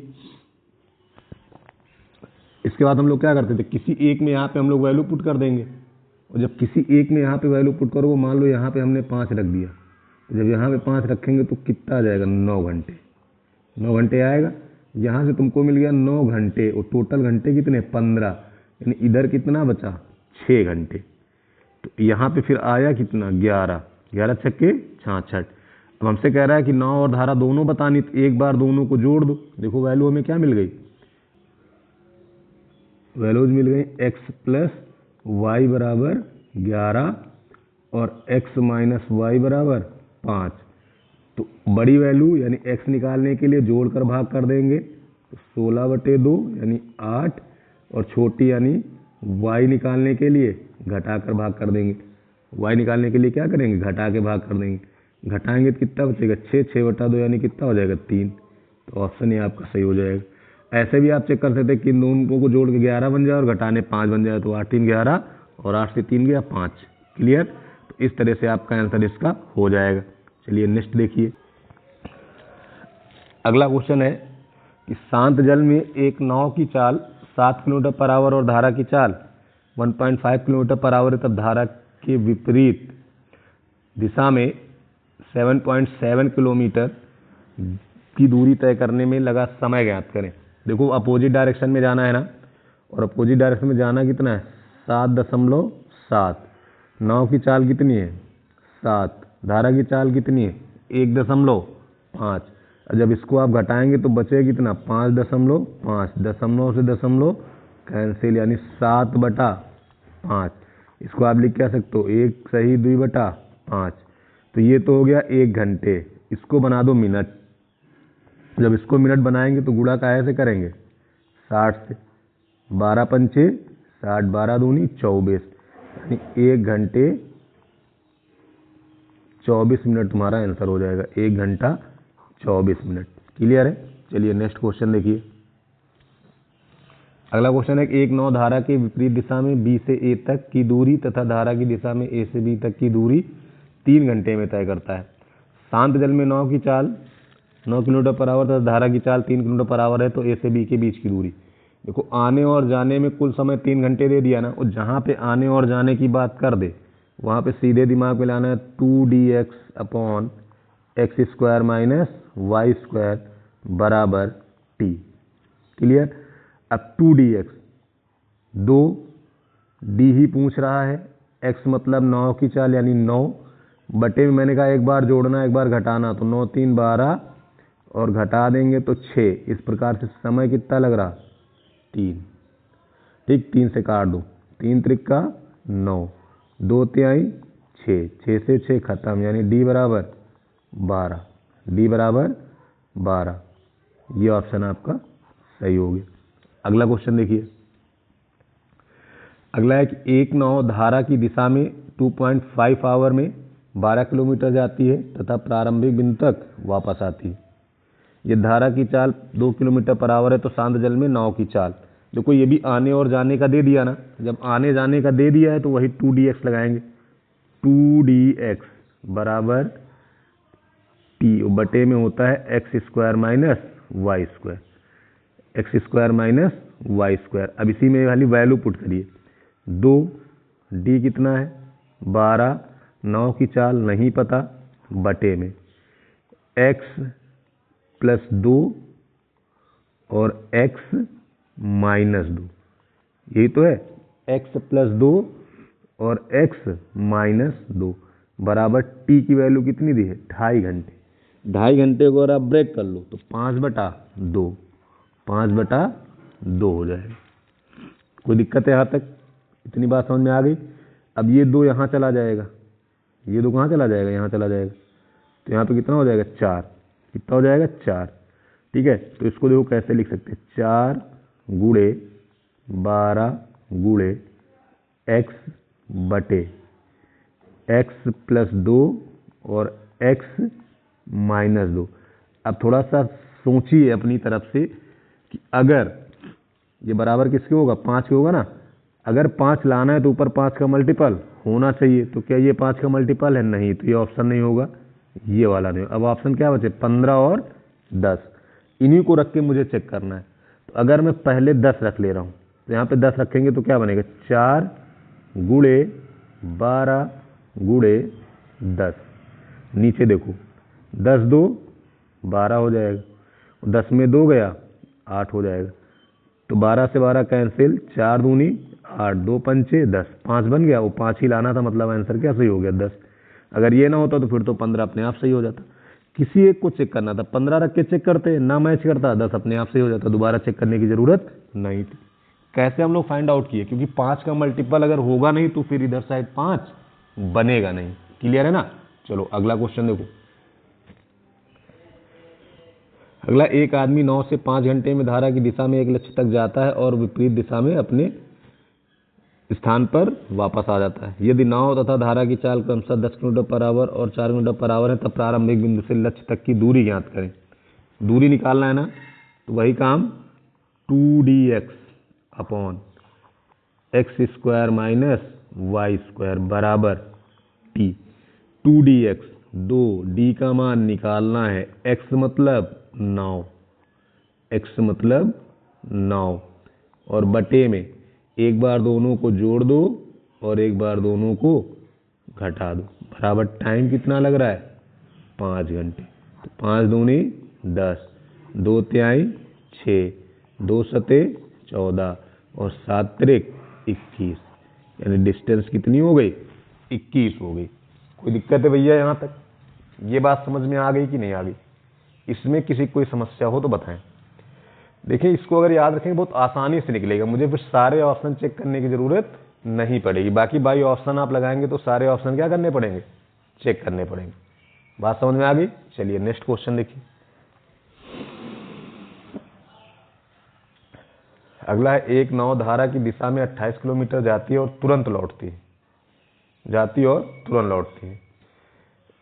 इसके बाद हम लोग क्या करते थे, किसी एक में यहाँ पे हम लोग वैल्यू पुट कर देंगे, और जब किसी एक में यहाँ पे वैल्यू पुट करोगे, मान लो यहाँ पे हमने 5 रख दिया, तो जब यहाँ पे 5 रखेंगे तो कितना आ जाएगा, 9 घंटे। 9 घंटे आएगा। यहाँ से तुमको मिल गया 9 घंटे और टोटल घंटे कितने, 15, यानी इधर कितना बचा, 6 घंटे। तो यहाँ पे फिर आया कितना, 11, 11 छक्के 66। अब हमसे कह रहा है कि 9 और धारा दोनों बतानी, तो एक बार दोनों को जोड़ दो। देखो वैल्यू हमें क्या मिल गई, वैल्यूज मिल गई x प्लस वाई बराबर 11 और x माइनस वाई बराबर 5। तो बड़ी वैल्यू यानी x निकालने के लिए जोड़कर भाग कर देंगे, तो 16/2 यानी 8, और छोटी यानी y निकालने के लिए घटाकर भाग कर देंगे। y निकालने के लिए क्या करेंगे, घटा के भाग कर देंगे। घटाएंगे तो कितना बचेगा, 6, 6/2 यानी कितना हो जाएगा, 3। तो ऑप्शन ये आपका सही हो जाएगा। ऐसे भी आप चेक कर सकते हैं कि इन दोनों को जोड़ के 11 बन जाए और घटाने 5 बन जाए, तो 8 3 11 और 8 से 3 गया 5। क्लियर। तो इस तरह से आपका आंसर इसका हो जाएगा। चलिए नेक्स्ट देखिए। अगला क्वेश्चन है कि शांत जल में एक नाव की चाल 7 किलोमीटर पर आवर और धारा की चाल 1.5 किलोमीटर पर आवर है, तब धारा के विपरीत दिशा में 7.7 किलोमीटर की दूरी तय करने में लगा समय ज्ञात करें। देखो अपोजिट डायरेक्शन में जाना है ना, और अपोजिट डायरेक्शन में जाना कितना है, 7.7। नाव की चाल कितनी है, 7। धारा की चाल कितनी है, 1.5। और जब इसको आप घटाएंगे तो बचेगा कितना, 5.5। दशमलव से दशमलव कैंसिल, यानी 7/5। इसको आप लिख क्या सकते हो, 1 सही 2/5। तो ये तो हो गया 1 घंटे। इसको बना दो मिनट। जब इसको मिनट बनाएंगे तो गुणा कैसे करेंगे, 60 से। 12 पंचे 60, 12 दूनी 24, यानी 1 घंटे 24 मिनट तुम्हारा आंसर हो जाएगा। 1 घंटा 24 मिनट। क्लियर है। चलिए नेक्स्ट क्वेश्चन देखिए। अगला क्वेश्चन है कि एक नाव धारा के विपरीत दिशा में B से A तक की दूरी तथा धारा की दिशा में A से B तक की दूरी 3 घंटे में तय करता है। शांत जल में नाव की चाल 9 किलोमीटर पर आवर तथा धारा की चाल 3 किलोमीटर पर आवर है, तो A से B के बीच की दूरी। देखो आने और जाने में कुल समय 3 घंटे दे दिया ना, और जहाँ पे आने और जाने की बात कर दे वहाँ पे सीधे दिमाग में लाना है 2dx/x² माइनस y² बराबर t। क्लियर। अब 2dx 2d ही पूछ रहा है, x मतलब 9 की चाल यानी 9 बटे में मैंने कहा एक बार जोड़ना एक बार घटाना, तो 9 3 12 और घटा देंगे तो 6। इस प्रकार से समय कितना लग रहा, 3। ठीक, 3 से काट दो, 3 त्रिका 9, 2 तिहाई 6, 6 से 6 खत्म, यानी d बराबर 12। d बराबर 12। ये ऑप्शन आपका सही हो गया। अगला क्वेश्चन देखिए। अगला है कि एक नाव धारा की दिशा में 2.5 आवर में 12 किलोमीटर जाती है तथा प्रारंभिक बिंदु तक वापस आती है। ये धारा की चाल 2 किलोमीटर पर आवर है, तो शांत जल में नाव की चाल। देखो ये भी आने और जाने का दे दिया ना, जब आने जाने का दे दिया है तो वही 2dx लगाएंगे। 2dx बराबर t बटे में होता है x² minus y², x² minus y²। अब इसी में वाली वैल्यू पुट करिए। 2d कितना है 12, 9 की चाल नहीं पता, बटे में x प्लस 2 और x माइनस 2, यही तो है, x प्लस 2 और x माइनस 2 बराबर t की वैल्यू कितनी दी है, 2.5 घंटे। 2.5 घंटे को अगर आप ब्रेक कर लो तो 5/2, 5/2 हो जाएगा। कोई दिक्कत है यहाँ तक, इतनी बात समझ में आ गई। अब ये 2 यहाँ चला जाएगा, ये 2 कहाँ चला जाएगा, यहाँ चला जाएगा, तो यहाँ पे कितना हो जाएगा, 4। कितना हो जाएगा, 4। ठीक है, तो इसको देखो कैसे लिख सकते हैं, 4 गुणे 12 गुणे x बटे x प्लस 2 और x माइनस 2। अब थोड़ा सा सोचिए अपनी तरफ से कि अगर ये बराबर किसके होगा, 5 के होगा ना। अगर 5 लाना है तो ऊपर 5 का मल्टीपल होना चाहिए, तो क्या ये 5 का मल्टीपल है, नहीं, तो ये ऑप्शन नहीं होगा, ये वाला नहीं। अब ऑप्शन क्या बचे, 15 और 10। इन्हीं को रख के मुझे चेक करना है। तो अगर मैं पहले 10 रख ले रहा हूँ, तो यहाँ पे 10 रखेंगे तो क्या बनेगा, 4 गुणे 12 गुणे 10 नीचे देखो 10 2 12 हो जाएगा, 10 में 2 गया 8 हो जाएगा। तो 12 से 12 कैंसिल, 4 दूनी 8, 2 पंचे 10, 5 बन गया। वो 5 ही लाना था, मतलब आंसर क्या सही हो गया 10। अगर ये ना होता तो फिर तो 15 अपने आप सही हो जाता। किसी एक को चेक करना था, 15 रख के चेक करते, ना मैच करता 10 अपने आप सही हो जाता, दोबारा चेक करने की जरूरत नहीं थी। कैसे हम लोग फाइंड आउट किए, क्योंकि 5 का मल्टीपल अगर होगा नहीं तो फिर इधर साइड 5 बनेगा नहीं। क्लियर है ना। चलो अगला क्वेश्चन देखो। अगला, एक आदमी 9 से 5 घंटे में धारा की दिशा में एक लक्ष्य तक जाता है और विपरीत दिशा में अपने स्थान पर वापस आ जाता है। यदि नाव तथा धारा की चाल क्रमशः 10 किलोमीटर पर आवर और 4 किलोमीटर पर आवर है, तब प्रारंभिक बिंदु से लक्ष्य तक की दूरी ज्ञात करें। दूरी निकालना है ना, तो वही काम 2dx upon x square minus y square बराबर t। 2dx 2, d का मान निकालना है, x मतलब 9, x मतलब 9, और बटे में एक बार दोनों को जोड़ दो और एक बार दोनों को घटा दो, बराबर टाइम कितना लग रहा है 5 घंटे। तो 5 दूनी 10, 2 तिहाई 6, 2 सते 14 और 7 त्रिक 21, यानी डिस्टेंस कितनी हो गई 21 हो गई। कोई दिक्कत है भैया यहाँ तक? ये बात समझ में आ गई कि नहीं आ गई? इसमें किसी कोई समस्या हो तो बताएं। देखिए इसको अगर याद रखेंगे बहुत आसानी से निकलेगा, मुझे फिर सारे ऑप्शन चेक करने की जरूरत नहीं पड़ेगी। बाकी बाई ऑप्शन आप लगाएंगे तो सारे ऑप्शन क्या करने पड़ेंगे, चेक करने पड़ेंगे। बात समझ में आ गई? चलिए नेक्स्ट क्वेश्चन देखिए। अगला है, एक नाव धारा की दिशा में 28 किलोमीटर जाती है और तुरंत लौटती है, जाती और तुरंत लौटती है।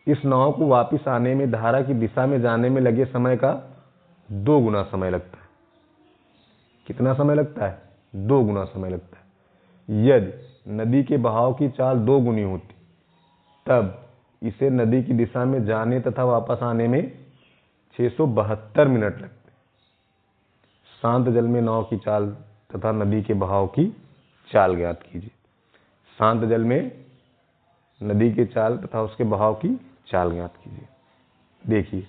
इस नाव को वापस आने में धारा की दिशा में जाने में लगे समय का 2 गुना समय लगता है। कितना समय लगता है? 2 गुना समय लगता है। यदि नदी के बहाव की चाल 2 गुनी होती तब इसे नदी की दिशा में जाने तथा वापस आने में 672 मिनट लगते। शांत जल में नाव की चाल तथा नदी के बहाव की चाल ज्ञात कीजिए। शांत जल में नदी के चाल तथा उसके बहाव की चाल ज्ञात कीजिए। देखिए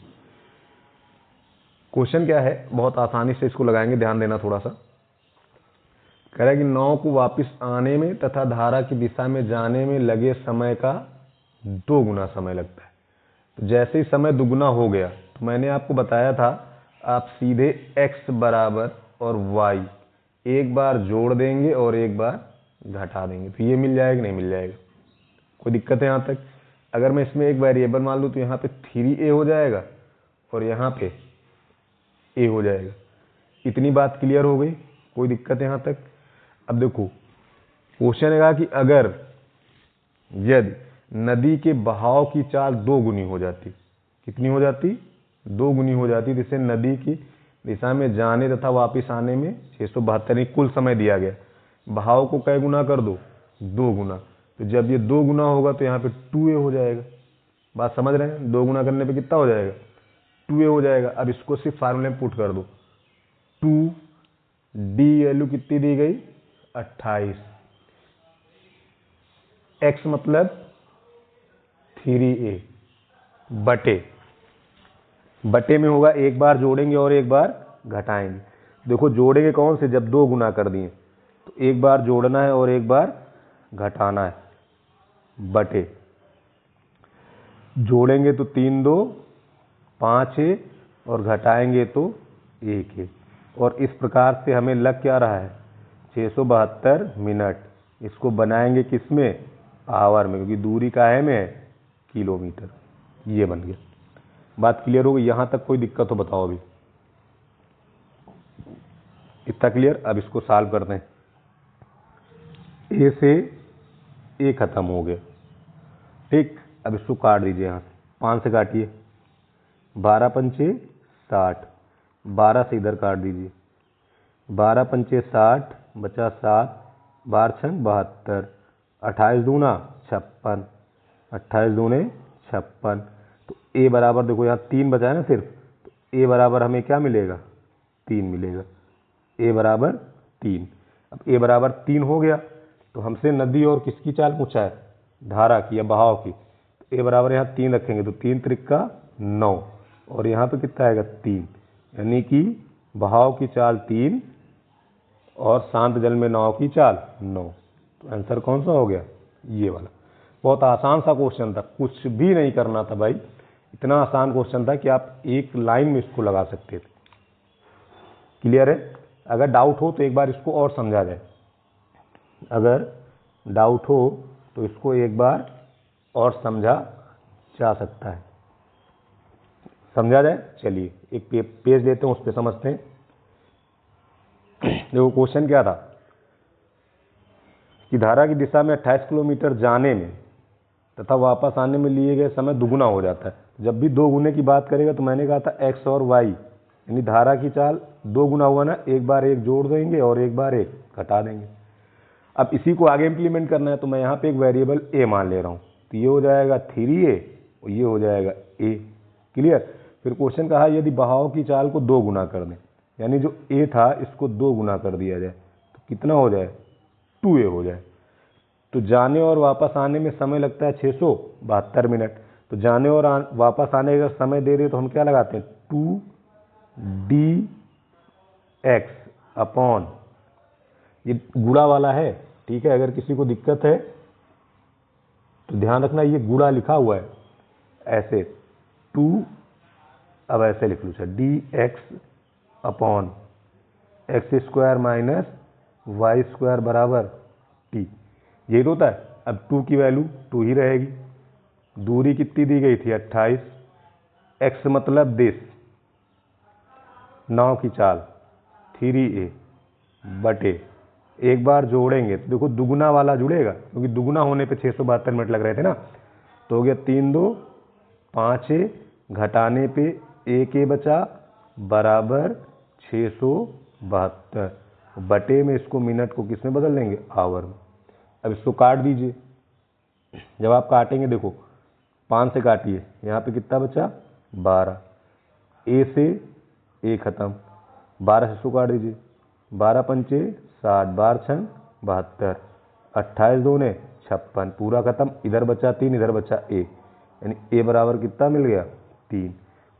क्वेश्चन क्या है, बहुत आसानी से इसको लगाएंगे, ध्यान देना थोड़ा सा। कह रहा है कि नाव को वापस आने में तथा धारा की दिशा में जाने में लगे समय का 2 गुना समय लगता है। तो जैसे ही समय दुगुना हो गया तो मैंने आपको बताया था आप सीधे x बराबर और y एक बार जोड़ देंगे और एक बार घटा देंगे, तो ये मिल जाएगा नहीं मिल जाएगा? कोई दिक्कत है यहाँ तक? अगर मैं इसमें एक वेरिएबल मान लूँ तो यहाँ पे 3a हो जाएगा और यहाँ पे a हो जाएगा। इतनी बात क्लियर हो गई? कोई दिक्कत है यहाँ तक? अब देखो क्वेश्चन है कि अगर यदि नदी के बहाव की चाल 2 गुनी हो जाती, कितनी हो जाती? 2 गुनी हो जाती, जिससे नदी की दिशा में जाने तथा वापस आने में 672 कुल समय दिया गया। बहाव को कै गुना कर दो? 2 गुना। तो जब ये 2 गुना होगा तो यहाँ पे 2a हो जाएगा। बात समझ रहे हैं? 2 गुना करने पे कितना हो जाएगा? 2a हो जाएगा। अब इसको सिर्फ फार्मूले में पुट कर दो। 2d वैल्यू कितनी दी गई? 28, x मतलब 3a बटे में होगा, एक बार जोड़ेंगे और एक बार घटाएंगे। देखो जोड़ेंगे कौन से? जब 2 गुना कर दिए तो एक बार जोड़ना है और एक बार घटाना है, बटे जोड़ेंगे तो 3 2 5 है और घटाएंगे तो 1 है। और इस प्रकार से हमें लग क्या रहा है 672 मिनट। इसको बनाएंगे किस में? आवर में, क्योंकि दूरी काहे में है? किलोमीटर। ये बन गया। बात क्लियर हो गई? यहाँ तक कोई दिक्कत हो बताओ अभी? इतना क्लियर? अब इसको सॉल्व करते हैं। ए से ए खत्म हो गया, ठीक। अब इसको काट दीजिए, यहाँ से 5 से काटिए, 12 पंचे 60, 12 से इधर काट दीजिए, 12 पंचे 60 बचा 7, 12 छंग 72, 28 दूना 56, 28 दूने 56। तो ए बराबर देखो यहाँ 3 बचा है ना सिर्फ, तो ए बराबर हमें क्या मिलेगा? 3 मिलेगा। ए बराबर 3। अब ए बराबर 3 हो गया तो हमसे नदी और किसकी चाल पूछा है? धारा की या बहाव की। तो ए बराबर यहाँ 3 रखेंगे तो 3 त्रिका 9 और यहाँ पे कितना आएगा 3, यानी कि बहाव की चाल 3 और शांत जल में नाव की चाल 9। तो आंसर कौन सा हो गया, ये वाला। बहुत आसान सा क्वेश्चन था, कुछ भी नहीं करना था भाई, इतना आसान क्वेश्चन था कि आप एक लाइन में इसको लगा सकते थे। क्लियर है? अगर डाउट हो तो एक बार इसको और समझा जाए, अगर डाउट हो तो इसको एक बार और समझा जा सकता है। समझा जाए? चलिए एक पेज लेते हैं, उस पर समझते हैं। देखो क्वेश्चन क्या था कि धारा की दिशा में 28 किलोमीटर जाने में तथा वापस आने में लिए गए समय दुगुना हो जाता है। जब भी 2 गुने की बात करेगा तो मैंने कहा था x और y, यानी धारा की चाल 2 गुना हुआ ना, एक बार एक जोड़ देंगे और एक बार एक घटा देंगे। अब इसी को आगे इम्प्लीमेंट करना है तो मैं यहाँ पे एक वेरिएबल a मान ले रहा हूँ, तो ये हो जाएगा 3a और ये हो जाएगा a। क्लियर? फिर क्वेश्चन कहा यदि बहाव की चाल को 2 गुना कर दें, यानी जो a था इसको 2 गुना कर दिया जाए तो कितना हो जाए, 2a हो जाए। तो जाने और वापस आने में समय लगता है 672 मिनट। तो जाने और वापस आने का समय दे रहे तो हम क्या लगाते हैं, 2dx अपॉन, ये गुणा वाला है, ठीक है। अगर किसी को दिक्कत है तो ध्यान रखना, ये गुणा लिखा हुआ है ऐसे 2, अब ऐसे लिख लो dx upon x square minus y square बराबर t। यही तो होता है। अब 2 की वैल्यू 2 ही रहेगी, दूरी कितनी दी गई थी 28, x मतलब दिस, नाव की चाल 3a बटे, एक बार जोड़ेंगे तो देखो दुगुना वाला जुड़ेगा, क्योंकि दुगुना होने पे 672 मिनट लग रहे थे ना। तो हो गया 3 2 5a, घटाने पे 1a बचा बराबर 672, बटे में इसको मिनट को किस में बदल देंगे, आवर में। अब इसको काट दीजिए, जब आप काटेंगे देखो 5 से काटिए, यहाँ पे कितना बचा 12, ए से ए खत्म, 12 से इसको काट दीजिए, 12 पंचे 60, 12 छन 72, 28 दूने 56, पूरा खत्म। इधर बचा 3, इधर बचा ए, यानी ए बराबर कितना मिल गया 3।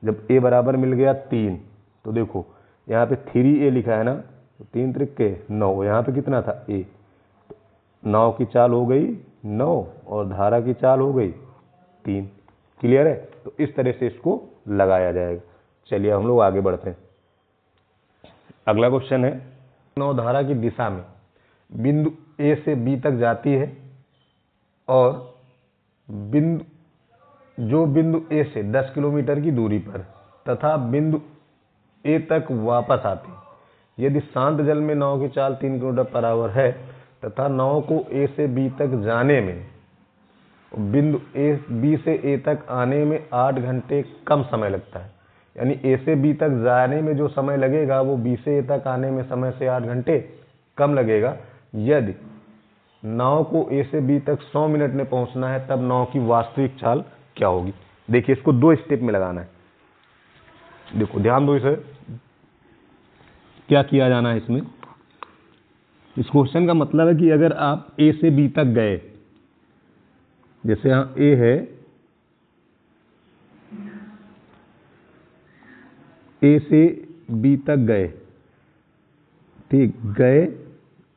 जब ए बराबर मिल गया 3 तो देखो यहाँ पे 3a लिखा है ना, तो 3 त्रिके 9, यहाँ पे कितना था ए, नाव की चाल हो गई 9 और धारा की चाल हो गई 3। क्लियर है? तो इस तरह से इसको लगाया जाएगा। चलिए हम लोग आगे बढ़ते हैं। अगला क्वेश्चन है, नाव धारा की दिशा में बिंदु ए से बी तक जाती है और जो बिंदु ए से 10 किलोमीटर की दूरी पर तथा बिंदु ए तक वापस आती है। यदि शांत जल में नाव की चाल 3 किलोमीटर पर आवर है तथा नाव को ए से बी तक जाने में बिंदु बी से ए तक आने में 8 घंटे कम समय लगता है, यानी ए से बी तक जाने में जो समय लगेगा वो बी से ए तक आने में समय से 8 घंटे कम लगेगा। यदि नाव को ए से बी तक 100 मिनट में पहुंचना है तब नाव की वास्तविक चाल क्या होगी। देखिए इसको 2 स्टेप में लगाना है, देखो ध्यान दो, इसे क्या किया जाना है इसमें। इस क्वेश्चन का मतलब है कि अगर आप ए से बी तक गए, जैसे यहाँ ए है, ए से बी तक गए, ठीक, गए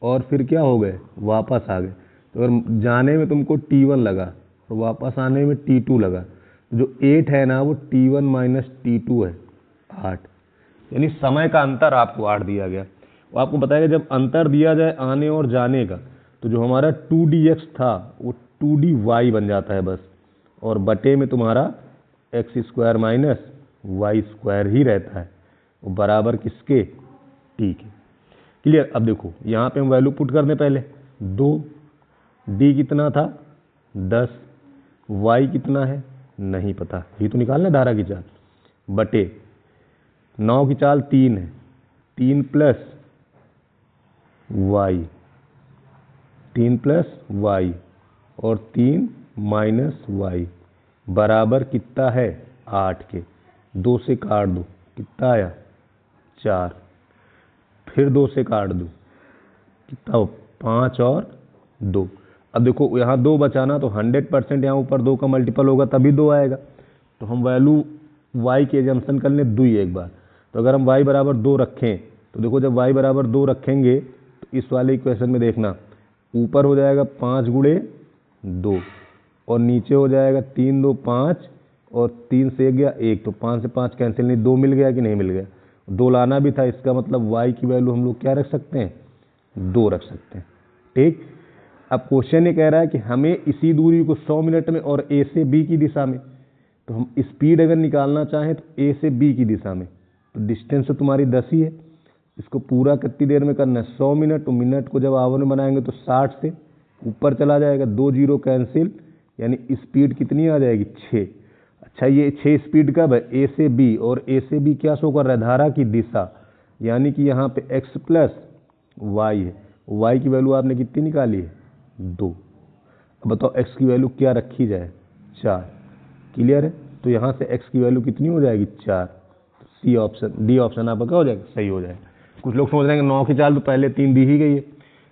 और फिर क्या हो गए, वापस आ गए। तो अगर जाने में तुमको T1 लगा और वापस आने में T2 लगा, तो जो 8 है ना वो T1 माइनस T2 है 8, यानी समय का अंतर आपको 8 दिया गया। वो आपको बताएगा जब अंतर दिया जाए आने और जाने का, तो जो हमारा 2dx था वो 2dy बन जाता है बस, और बटे में तुम्हारा x square minus y square ही रहता है, वो बराबर किसके, t के। क्लियर? अब देखो यहाँ पे हम वैल्यू पुट कर दें पहले, 2, d कितना था 10, y कितना है नहीं पता, ये तो निकालना धारा की चाल, बटे नाव की चाल 3 है, 3 प्लस y, 3 प्लस y और 3 माइनस y बराबर कितना है 8 के। 2 से काट दो, कितना आया 4, फिर 2 से काट दो, कितना हो 5 और 2। अब देखो यहाँ 2 बचाना, तो 100% यहाँ ऊपर 2 का मल्टीपल होगा तभी 2 आएगा। तो हम वैल्यू y के एजम्पशन कर लें 2 ही एक बार। तो अगर हम y बराबर 2 रखें, तो देखो जब y बराबर 2 रखेंगे तो इस वाले इक्वेशन में देखना, ऊपर हो जाएगा 5 गुणे 2 और नीचे हो जाएगा 3 2 5 और 3 से 1 गया 1, तो 5 से 5 कैंसिल, नहीं 2 मिल गया कि नहीं मिल गया, 2 लाना भी था। इसका मतलब y की वैल्यू हम लोग क्या रख सकते हैं, 2 रख सकते हैं। ठीक, अब क्वेश्चन ये कह रहा है कि हमें इसी दूरी को 100 मिनट में और a से b की दिशा में, तो हम स्पीड अगर निकालना चाहें तो a से b की दिशा में, तो डिस्टेंस तो तुम्हारी 10 ही है। इसको पूरा कितनी देर में करना है, 100 मिनट। तो मिनट को जब आवर में बनाएंगे तो 60 से ऊपर चला जाएगा, 2 जीरो कैंसिल, यानी स्पीड कितनी आ जाएगी, 6। अच्छा, ये 6 स्पीड कब है, ए से बी, और ए से बी क्या शो कर रहा है, धारा की दिशा, यानी कि यहाँ पे x प्लस वाई है। y की वैल्यू आपने कितनी निकाली है, 2। अब बताओ x की वैल्यू क्या रखी जाए, 4। क्लियर है, तो यहाँ से x की वैल्यू कितनी हो जाएगी, 4। सी ऑप्शन, डी ऑप्शन आपका क्या हो जाएगा, सही हो जाएगा। कुछ लोग सोच रहे हैं कि 9 की चाल तो पहले 3 दी ही गई है,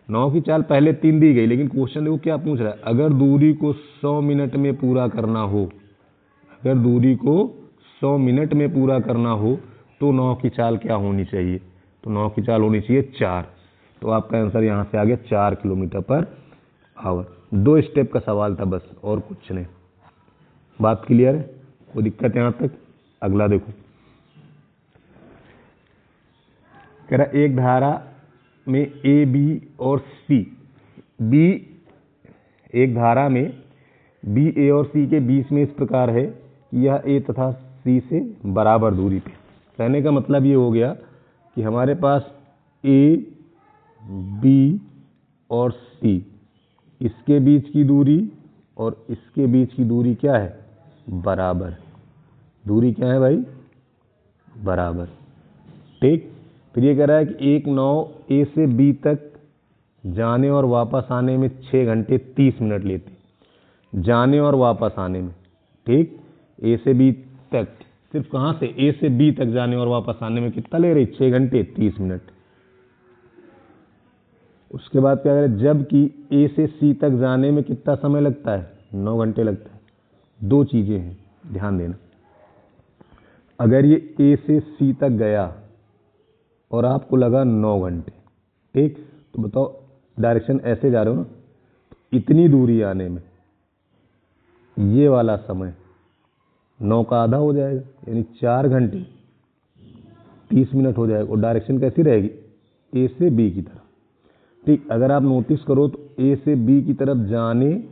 9 की चाल पहले 3 दी गई, लेकिन क्वेश्चन देखो क्या पूछ रहा है, अगर दूरी को 100 मिनट में पूरा करना हो, अगर दूरी को 100 मिनट में पूरा करना हो तो 9 की चाल क्या होनी चाहिए, तो 9 की चाल होनी चाहिए 4। तो आपका आंसर यहाँ से आ गया 4 किलोमीटर पर आवर। 2 स्टेप का सवाल था बस, और कुछ नहीं। बात क्लियर है, कोई दिक्कत है यहाँ तक। अगला देखो, कह रहा एक धारा में ए बी और सी, बी एक धारा में बी ए और सी के बीच में इस प्रकार है कि यह ए तथा सी से बराबर दूरी पे। कहने का मतलब ये हो गया कि हमारे पास ए बी और सी, इसके बीच की दूरी और इसके बीच की दूरी क्या है, बराबर। दूरी क्या है भाई, बराबर। ठीक, फिर ये कह रहा है कि एक नाव ए से बी तक जाने और वापस आने में 6 घंटे 30 मिनट लेती, जाने और वापस आने में। ठीक, ए से बी तक, सिर्फ कहाँ से, ए से बी तक जाने और वापस आने में कितना ले रही, 6 घंटे 30 मिनट। उसके बाद क्या करें, जबकि ए से सी तक जाने में कितना समय लगता है, 9 घंटे लगता है। 2 चीज़ें हैं, ध्यान देना। अगर ये ए से सी तक गया और आपको लगा 9 घंटे, ठीक, तो बताओ डायरेक्शन ऐसे जा रहे हो ना, तो इतनी दूरी आने में ये वाला समय 9 का आधा हो जाएगा, यानी 4 घंटे 30 मिनट हो जाएगा। और डायरेक्शन कैसी रहेगी, ए से बी की तरफ। ठीक, अगर आप नोटिस करो तो ए से बी की तरफ जाने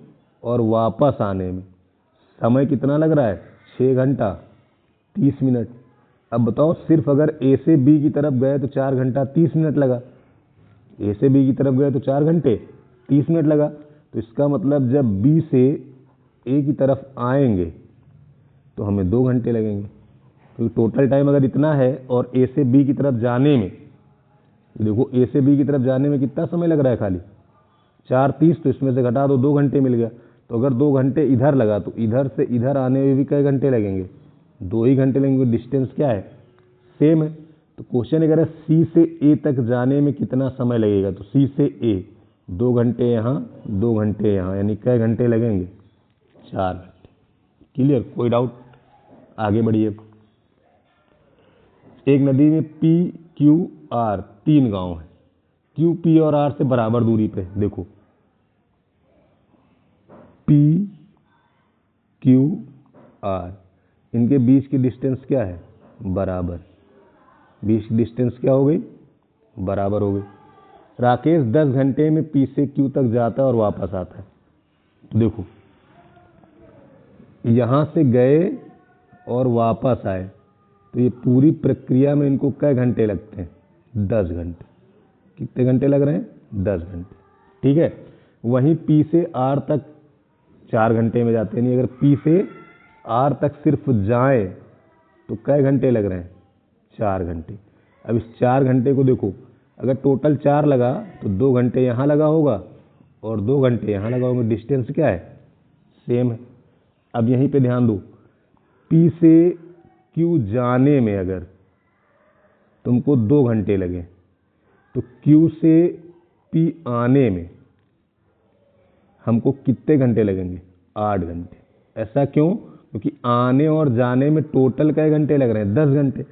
और वापस आने में समय कितना लग रहा है, 6 घंटा 30 मिनट। अब बताओ सिर्फ अगर ए से बी की तरफ गए तो 4 घंटा 30 मिनट लगा, ए से बी की तरफ गए तो 4 घंटे 30 मिनट लगा। तो इसका मतलब जब बी से ए की तरफ आएंगे तो हमें 2 घंटे लगेंगे, क्योंकि टोटल टाइम अगर इतना है और ए से बी की तरफ जाने में, देखो ए से बी की तरफ जाने में कितना समय लग रहा है, खाली 4:30, तो इसमें से घटा दो 2 घंटे मिल गया। तो अगर 2 घंटे इधर लगा तो इधर से इधर आने में भी कई घंटे लगेंगे, 2 ही घंटे लगेंगे। डिस्टेंस क्या है, सेम है। तो क्वेश्चन ये कह रहा है सी से ए तक जाने में कितना समय लगेगा, तो सी से ए 2 घंटे यहाँ 2 घंटे यहाँ, यानी कई घंटे लगेंगे, 4 घंटे। क्लियर, कोई डाउट, आगे बढ़िए। एक नदी में पी क्यू आर 3 गांव हैं, क्यू पी और आर से बराबर दूरी पे। देखो पी क्यू आर, इनके बीच की डिस्टेंस क्या है, बराबर। बीच की डिस्टेंस क्या हो गई, बराबर हो गई। राकेश 10 घंटे में पी से क्यू तक जाता है और वापस आता है। तो देखो यहाँ से गए और वापस आए, तो ये पूरी प्रक्रिया में इनको कई घंटे लगते हैं, 10 घंटे। कितने घंटे लग रहे हैं, 10 घंटे। ठीक है, वहीं पी से आर तक 4 घंटे में जाते हैं। नहीं, अगर पी से आर तक सिर्फ जाएं तो कई घंटे लग रहे हैं, 4 घंटे। अब इस 4 घंटे को देखो, अगर टोटल 4 लगा तो 2 घंटे यहाँ लगा होगा और 2 घंटे यहाँ लगा होगा। डिस्टेंस क्या है, सेम है। अब यहीं पे ध्यान दो, पी से क्यू जाने में अगर तुमको 2 घंटे लगे तो क्यू से पी आने में हमको कितने घंटे लगेंगे? 8 घंटे। ऐसा क्यों? क्योंकि आने और जाने में टोटल कई घंटे लग रहे हैं? 10 घंटे।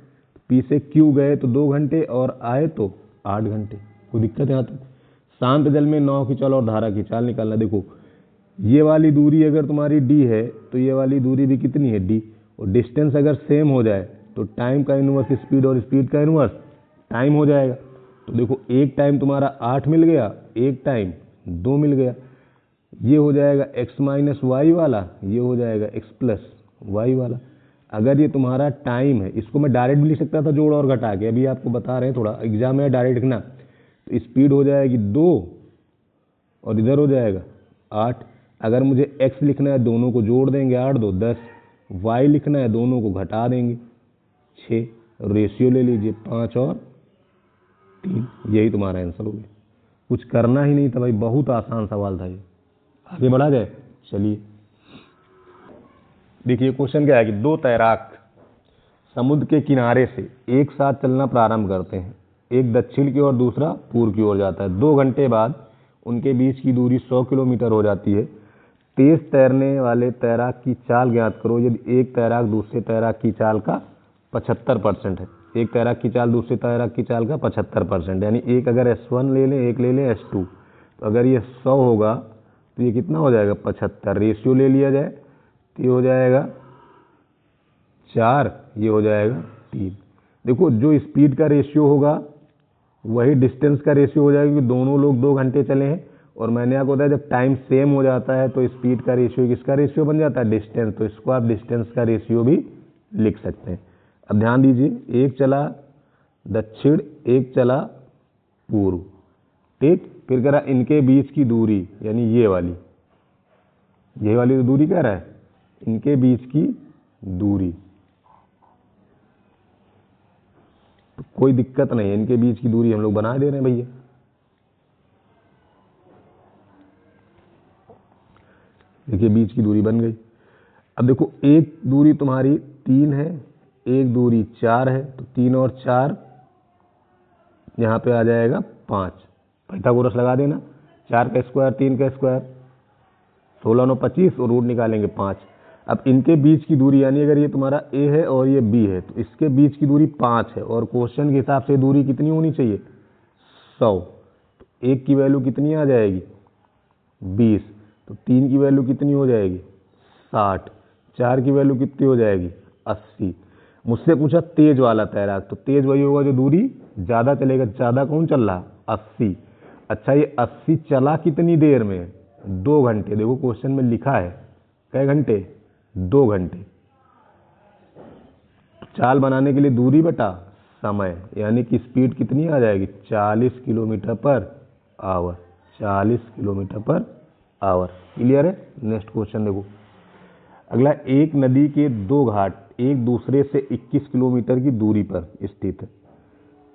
पी से क्यू गए तो 2 घंटे और आए तो 8 घंटे। कोई दिक्कत है यहाँ तक? शांत जल में नाव की चाल और धारा की चाल निकालना। देखो ये वाली दूरी अगर तुम्हारी डी है तो ये वाली दूरी भी कितनी है? डी। और डिस्टेंस अगर सेम हो जाए तो टाइम का इनवर्स स्पीड और स्पीड का इनवर्स टाइम हो जाएगा। तो देखो एक टाइम तुम्हारा 8 मिल गया, एक टाइम 2 मिल गया। ये हो जाएगा x माइनस वाई वाला, ये हो जाएगा x प्लस वाई वाला। अगर ये तुम्हारा टाइम है, इसको मैं डायरेक्ट भी लिख सकता था जोड़ और घटा के, अभी आपको बता रहे हैं थोड़ा एग्जाम में डायरेक्ट लिखना। तो स्पीड हो जाएगी 2 और इधर हो जाएगा 8। अगर मुझे x लिखना है दोनों को जोड़ देंगे 8 2 10, y लिखना है दोनों को घटा देंगे 6, रेशियो ले लीजिए 5 और 3। यही तुम्हारा आंसर हो गया। कुछ करना ही नहीं था भाई, बहुत आसान सवाल था ये। आगे बढ़ा जाए, चलिए देखिए क्वेश्चन क्या है कि दो तैराक समुद्र के किनारे से एक साथ चलना प्रारंभ करते हैं। एक दक्षिण की ओर दूसरा पूर्व की ओर जाता है। 2 घंटे बाद उनके बीच की दूरी 100 किलोमीटर हो जाती है। तेज तैरने वाले तैराक की चाल ज्ञात करो यदि एक तैराक दूसरे तैराक की चाल का 75% है। एक तैराक की चाल दूसरे तैराक की चाल का 75%, यानी एक अगर S1 ले लें, एक ले लें S2, तो अगर ये 100 होगा तो ये कितना हो जाएगा? 75। रेशियो ले लिया जाए तो ये हो जाएगा 4, ये हो जाएगा 3। देखो जो स्पीड का रेशियो होगा वही डिस्टेंस का रेशियो हो जाएगा, क्योंकि दोनों लोग 2 घंटे चले हैं। और मैंने आपको बताया जब टाइम सेम हो जाता है तो स्पीड का रेशियो किसका रेशियो बन जाता है? डिस्टेंस। तो इसको आप डिस्टेंस का रेशियो भी लिख सकते हैं। अब ध्यान दीजिए, एक चला दक्षिण, एक चला पूर्व, ठीक। फिर कह रहा इनके बीच की दूरी, यानी ये वाली तो दूरी कह रहा है, इनके बीच की दूरी। तो कोई दिक्कत नहीं है, इनके बीच की दूरी हम लोग बना दे रहे हैं भैया। देखिए बीच की दूरी बन गई। अब देखो एक दूरी तुम्हारी 3 है, एक दूरी 4 है, तो 3 और 4 यहाँ पे आ जाएगा 5। पाइथागोरस लगा देना, 4 का स्क्वायर 3 का स्क्वायर, 16 9 25 और रूट निकालेंगे 5। अब इनके बीच की दूरी, यानी अगर ये तुम्हारा A है और ये B है तो इसके बीच की दूरी 5 है, और क्वेश्चन के हिसाब से दूरी कितनी होनी चाहिए? 100। तो एक की वैल्यू कितनी आ जाएगी? 20। तो 3 की वैल्यू कितनी हो जाएगी? 60। 4 की वैल्यू कितनी हो जाएगी? 80। मुझसे पूछा तेज वाला तैराक, तो तेज वही होगा जो दूरी ज़्यादा चलेगा। ज़्यादा कौन चल रहा? 80। अच्छा ये 80 चला कितनी देर में? 2 घंटे। देखो क्वेश्चन में लिखा है कै घंटे? 2 घंटे। चाल बनाने के लिए दूरी बटा समय, यानी कि स्पीड कितनी आ जाएगी? 40 kilometre per hour. 40 kilometre per hour. Clear है? नेक्स्ट क्वेश्चन देखो अगला। एक नदी के 2 घाट एक दूसरे से 21 किलोमीटर की दूरी पर स्थित है।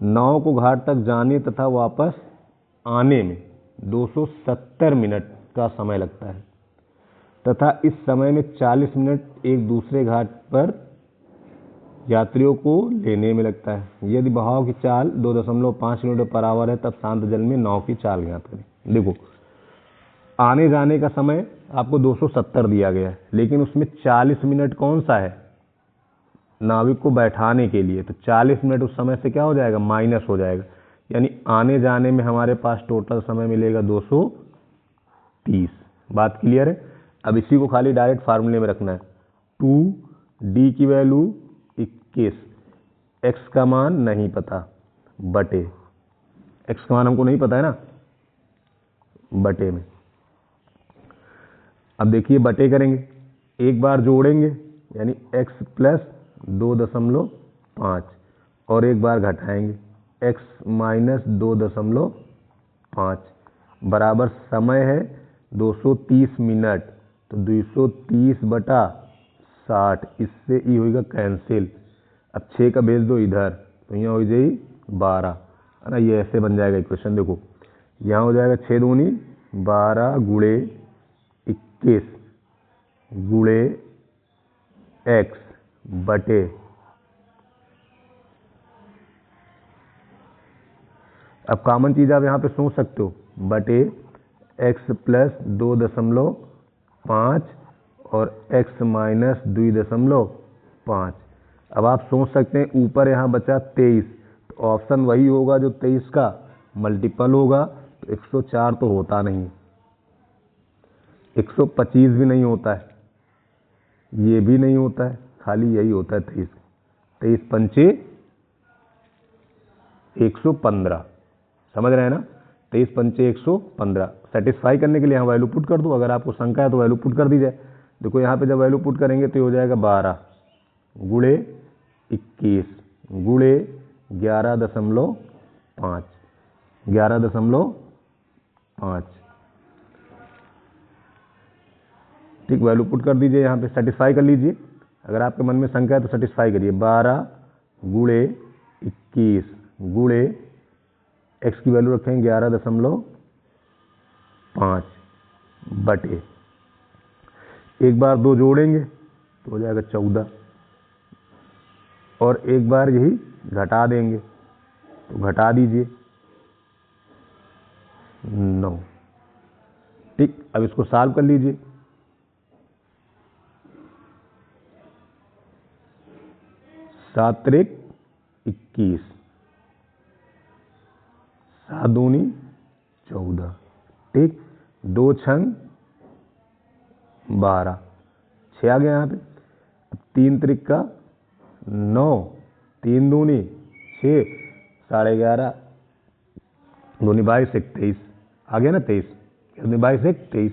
नाव को घाट तक जाने तथा वापस आने में 270 मिनट का समय लगता है तथा इस समय में 40 मिनट एक दूसरे घाट पर यात्रियों को लेने में लगता है। यदि बहाव की चाल 2.5 किलोमीटर पर आवर है तब शांत जल में नाव की चाल ज्ञात करें। देखो आने जाने का समय आपको 270 दिया गया है, लेकिन उसमें 40 मिनट कौन सा है? नाविक को बैठाने के लिए। तो 40 मिनट उस समय से क्या हो जाएगा? माइनस हो जाएगा, यानी आने जाने में हमारे पास टोटल समय मिलेगा 230। बात क्लियर है? अब इसी को खाली डायरेक्ट फार्मूले में रखना है। 2d की वैल्यू 21, x का मान नहीं पता, बटे x का मान हमको नहीं पता है ना, बटे में। अब देखिए बटे करेंगे, एक बार जोड़ेंगे यानी x प्लस 2.5 और एक बार घटाएंगे x माइनस 2.5 बराबर समय है 230 मिनट। तो 230 बटा 60, इससे ई होगा कैंसिल। अब 6 का भेज दो इधर, तो यहाँ हो जाएगी 12, है ना। ये ऐसे बन जाएगा इक्वेशन। देखो यहाँ हो जाएगा 6 दूनी 12 गुणे 21 गुणे x बटे अब कॉमन चीज़ आप यहाँ पे सोच सकते हो, बटे x प्लस 2.5 और x माइनस 2.5। अब आप सोच सकते हैं ऊपर यहाँ बचा 23, तो ऑप्शन वही होगा जो 23 का मल्टीपल होगा। तो 104 तो होता नहीं, 125 भी नहीं होता है, ये भी नहीं होता है, खाली यही होता है 23। 23 पंचे 115, समझ रहे हैं ना? 23 पंचे 115। सेटिस्फाई करने के लिए यहाँ वैल्यू पुट कर दो, अगर आपको शंका है तो वैल्यू पुट कर दी जाए। देखो यहाँ पे जब वैल्यू पुट करेंगे तो हो जाएगा 12 गुणे 21 गुणे 11.5, 11.5। ठीक, वैल्यू पुट कर दीजिए यहाँ पे, सेटिस्फाई कर लीजिए। अगर आपके मन में शंका है तो सेटिस्फाई करिए। 12 गुणे 21 गुणे x की वैल्यू रखेंगे 11.5 बटे, एक बार 2 जोड़ेंगे तो हो जाएगा 14, और एक बार यही घटा देंगे तो घटा दीजिए 9। ठीक, अब इसको सॉल्व कर लीजिए। सात त्रिक 21, 7 दूनी 14। ठीक, 2 छंग 12, 6 आ गया यहाँ पे। अब 3 त्रिक का 9, 3 दूनी 6, 11.5 दूनी 22, 23 आ गया ना 23, 22 1 23।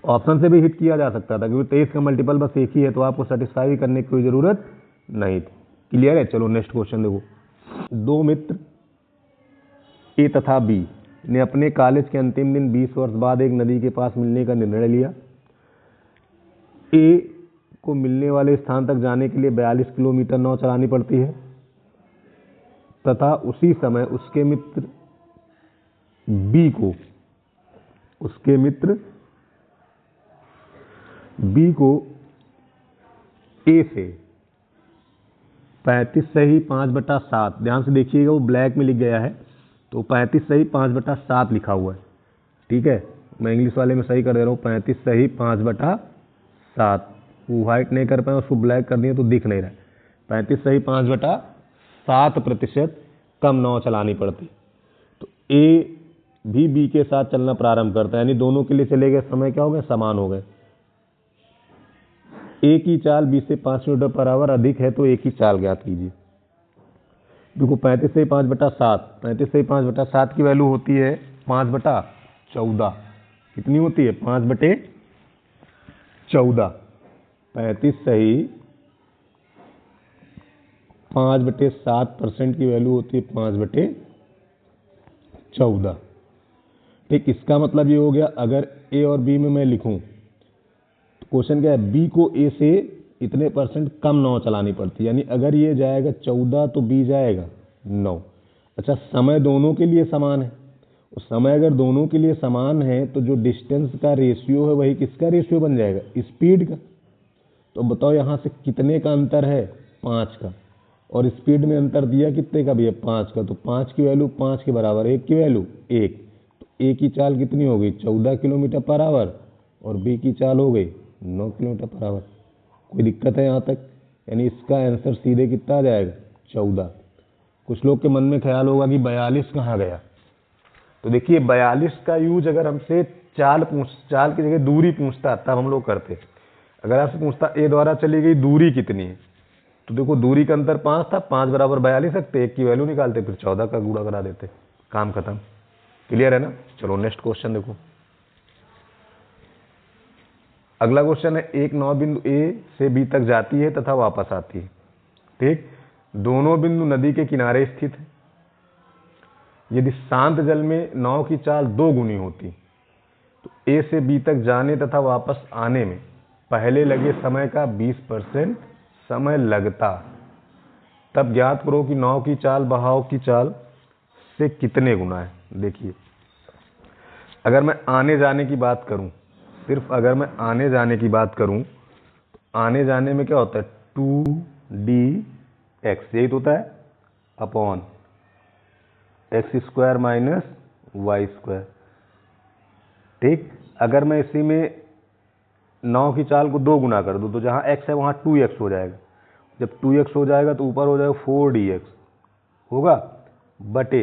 ऑप्शन से भी हिट किया जा सकता था क्योंकि 23 का मल्टीपल बस एक ही है, तो आपको सेटिस्फाई करने की कोई ज़रूरत नहीं थी। क्लियर है? चलो नेक्स्ट क्वेश्चन देखो। दो मित्र ए तथा बी ने अपने कॉलेज के अंतिम दिन 20 वर्ष बाद एक नदी के पास मिलने का निर्णय लिया। ए को मिलने वाले स्थान तक जाने के लिए 42 किलोमीटर नाव चलानी पड़ती है तथा उसी समय उसके मित्र बी को ए से 35 सही 5/7, ध्यान से देखिएगा वो ब्लैक में लिख गया है, तो 35 सही 5/7 लिखा हुआ है। ठीक है, मैं इंग्लिश वाले में सही कर दे रहा हूँ, 35 सही 5/7। वो व्हाइट नहीं कर पाए, उसको ब्लैक कर दिए तो दिख नहीं रहा है। 35 सही 5/7% कम नाव चलानी पड़ती। तो ए भी बी के साथ चलना प्रारंभ करता है, यानी दोनों के लिए चले गए समय क्या हो गए, समान हो गए। ए की चाल 20 से 5 किलोमीटर पर आवर अधिक है तो ए की चाल ज्ञात कीजिए। देखो 35 से 5/7, 35 से 5/7 की वैल्यू होती है 5/14। कितनी होती है? 5/14। 35 सही 5/7% की वैल्यू होती है 5/14। ठीक, इसका मतलब ये हो गया, अगर ए और बी में मैं लिखूं तो क्वेश्चन क्या है, बी को ए से इतने % कम नाव चलानी पड़ती है, यानी अगर ये जाएगा 14 तो बी जाएगा 9। अच्छा, समय दोनों के लिए समान है, और समय अगर दोनों के लिए समान है तो जो डिस्टेंस का रेशियो है वही किसका रेशियो बन जाएगा, स्पीड का। तो बताओ यहाँ से कितने का अंतर है, 5 का, और स्पीड में अंतर दिया कितने का भी है, 5 का। तो 5 की वैल्यू 5 के बराबर, 1 की वैल्यू 1, तो ए की चाल कितनी हो गई, 14 किलोमीटर पर आवर, और बी की चाल हो गई 9 किलोमीटर पर आवर। कोई दिक्कत है यहाँ तक? यानी इसका आंसर सीधे कितना आ जाएगा, 14। कुछ लोग के मन में ख्याल होगा कि 42 कहाँ गया, तो देखिए 42 का यूज अगर हमसे चाल की जगह दूरी पूछता तब हम लोग करते। अगर आपसे पूछता ए द्वारा चली गई दूरी कितनी है, तो देखो दूरी का अंतर 5 था, 5 बराबर 42 रखते, 1 की वैल्यू निकालते, फिर 14 का गुणा करा देते, काम खत्म। क्लियर है ना? चलो नेक्स्ट क्वेश्चन देखो। अगला क्वेश्चन है, एक नाव बिंदु ए से बी तक जाती है तथा वापस आती है। ठीक, दोनों बिंदु नदी के किनारे स्थित है। यदि शांत जल में नाव की चाल 2 गुनी होती तो ए से बी तक जाने तथा वापस आने में पहले लगे समय का 20% समय लगता। तब ज्ञात करो कि नाव की चाल बहाव की चाल से कितने गुना है। देखिए, अगर मैं आने जाने की बात करूं, सिर्फ अगर मैं आने जाने की बात करूं, तो आने जाने में क्या होता है, 2dx, यही तो होता है, अपॉन x² - y²। ठीक। अगर मैं इसी में 9 की चाल को 2 गुना कर दूँ तो जहाँ x है वहाँ 2x हो जाएगा। जब 2x हो जाएगा तो ऊपर हो जाएगा 4dx होगा, बटे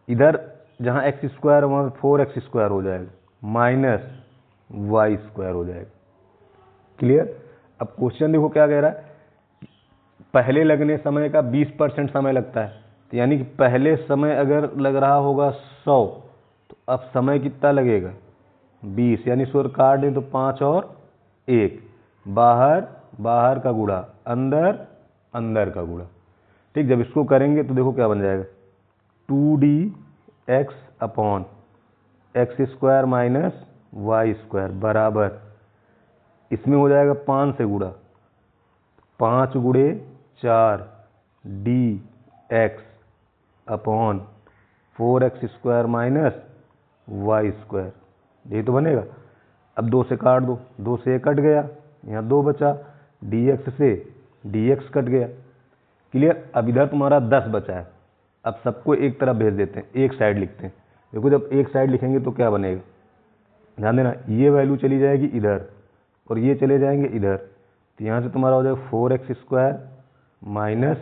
इधर जहाँ x स्क्वायर है वहाँ 4x स्क्वायर हो जाएगा, माइनस y स्क्वायर हो जाएगा। क्लियर। अब क्वेश्चन देखो क्या कह रहा है, पहले लगने समय का 20% समय लगता है, तो यानी कि पहले समय अगर लग रहा होगा 100 तो अब समय कितना लगेगा 20, यानी स्वर काट दें तो 5 और 1, बाहर बाहर का गुणा अंदर अंदर का गुणा। ठीक। जब इसको करेंगे तो देखो क्या बन जाएगा 2dx upon x square minus y square बराबर, इसमें हो जाएगा 5 से गुणा, 5 गुणे 4 d x upon 4x square minus y square, यही तो बनेगा। अब 2 से काट दो, 2 से 1 कट गया, यहाँ 2 बचा, dx से dx कट गया। क्लियर। अब इधर तुम्हारा 10 बचा है, अब सबको एक तरफ भेज देते हैं, एक साइड लिखते हैं। देखो जब एक साइड लिखेंगे तो क्या बनेगा, ध्यान देना, ये वैल्यू चली जाएगी इधर और ये चले जाएंगे इधर, तो यहाँ से तुम्हारा हो जाएगा 4x square minus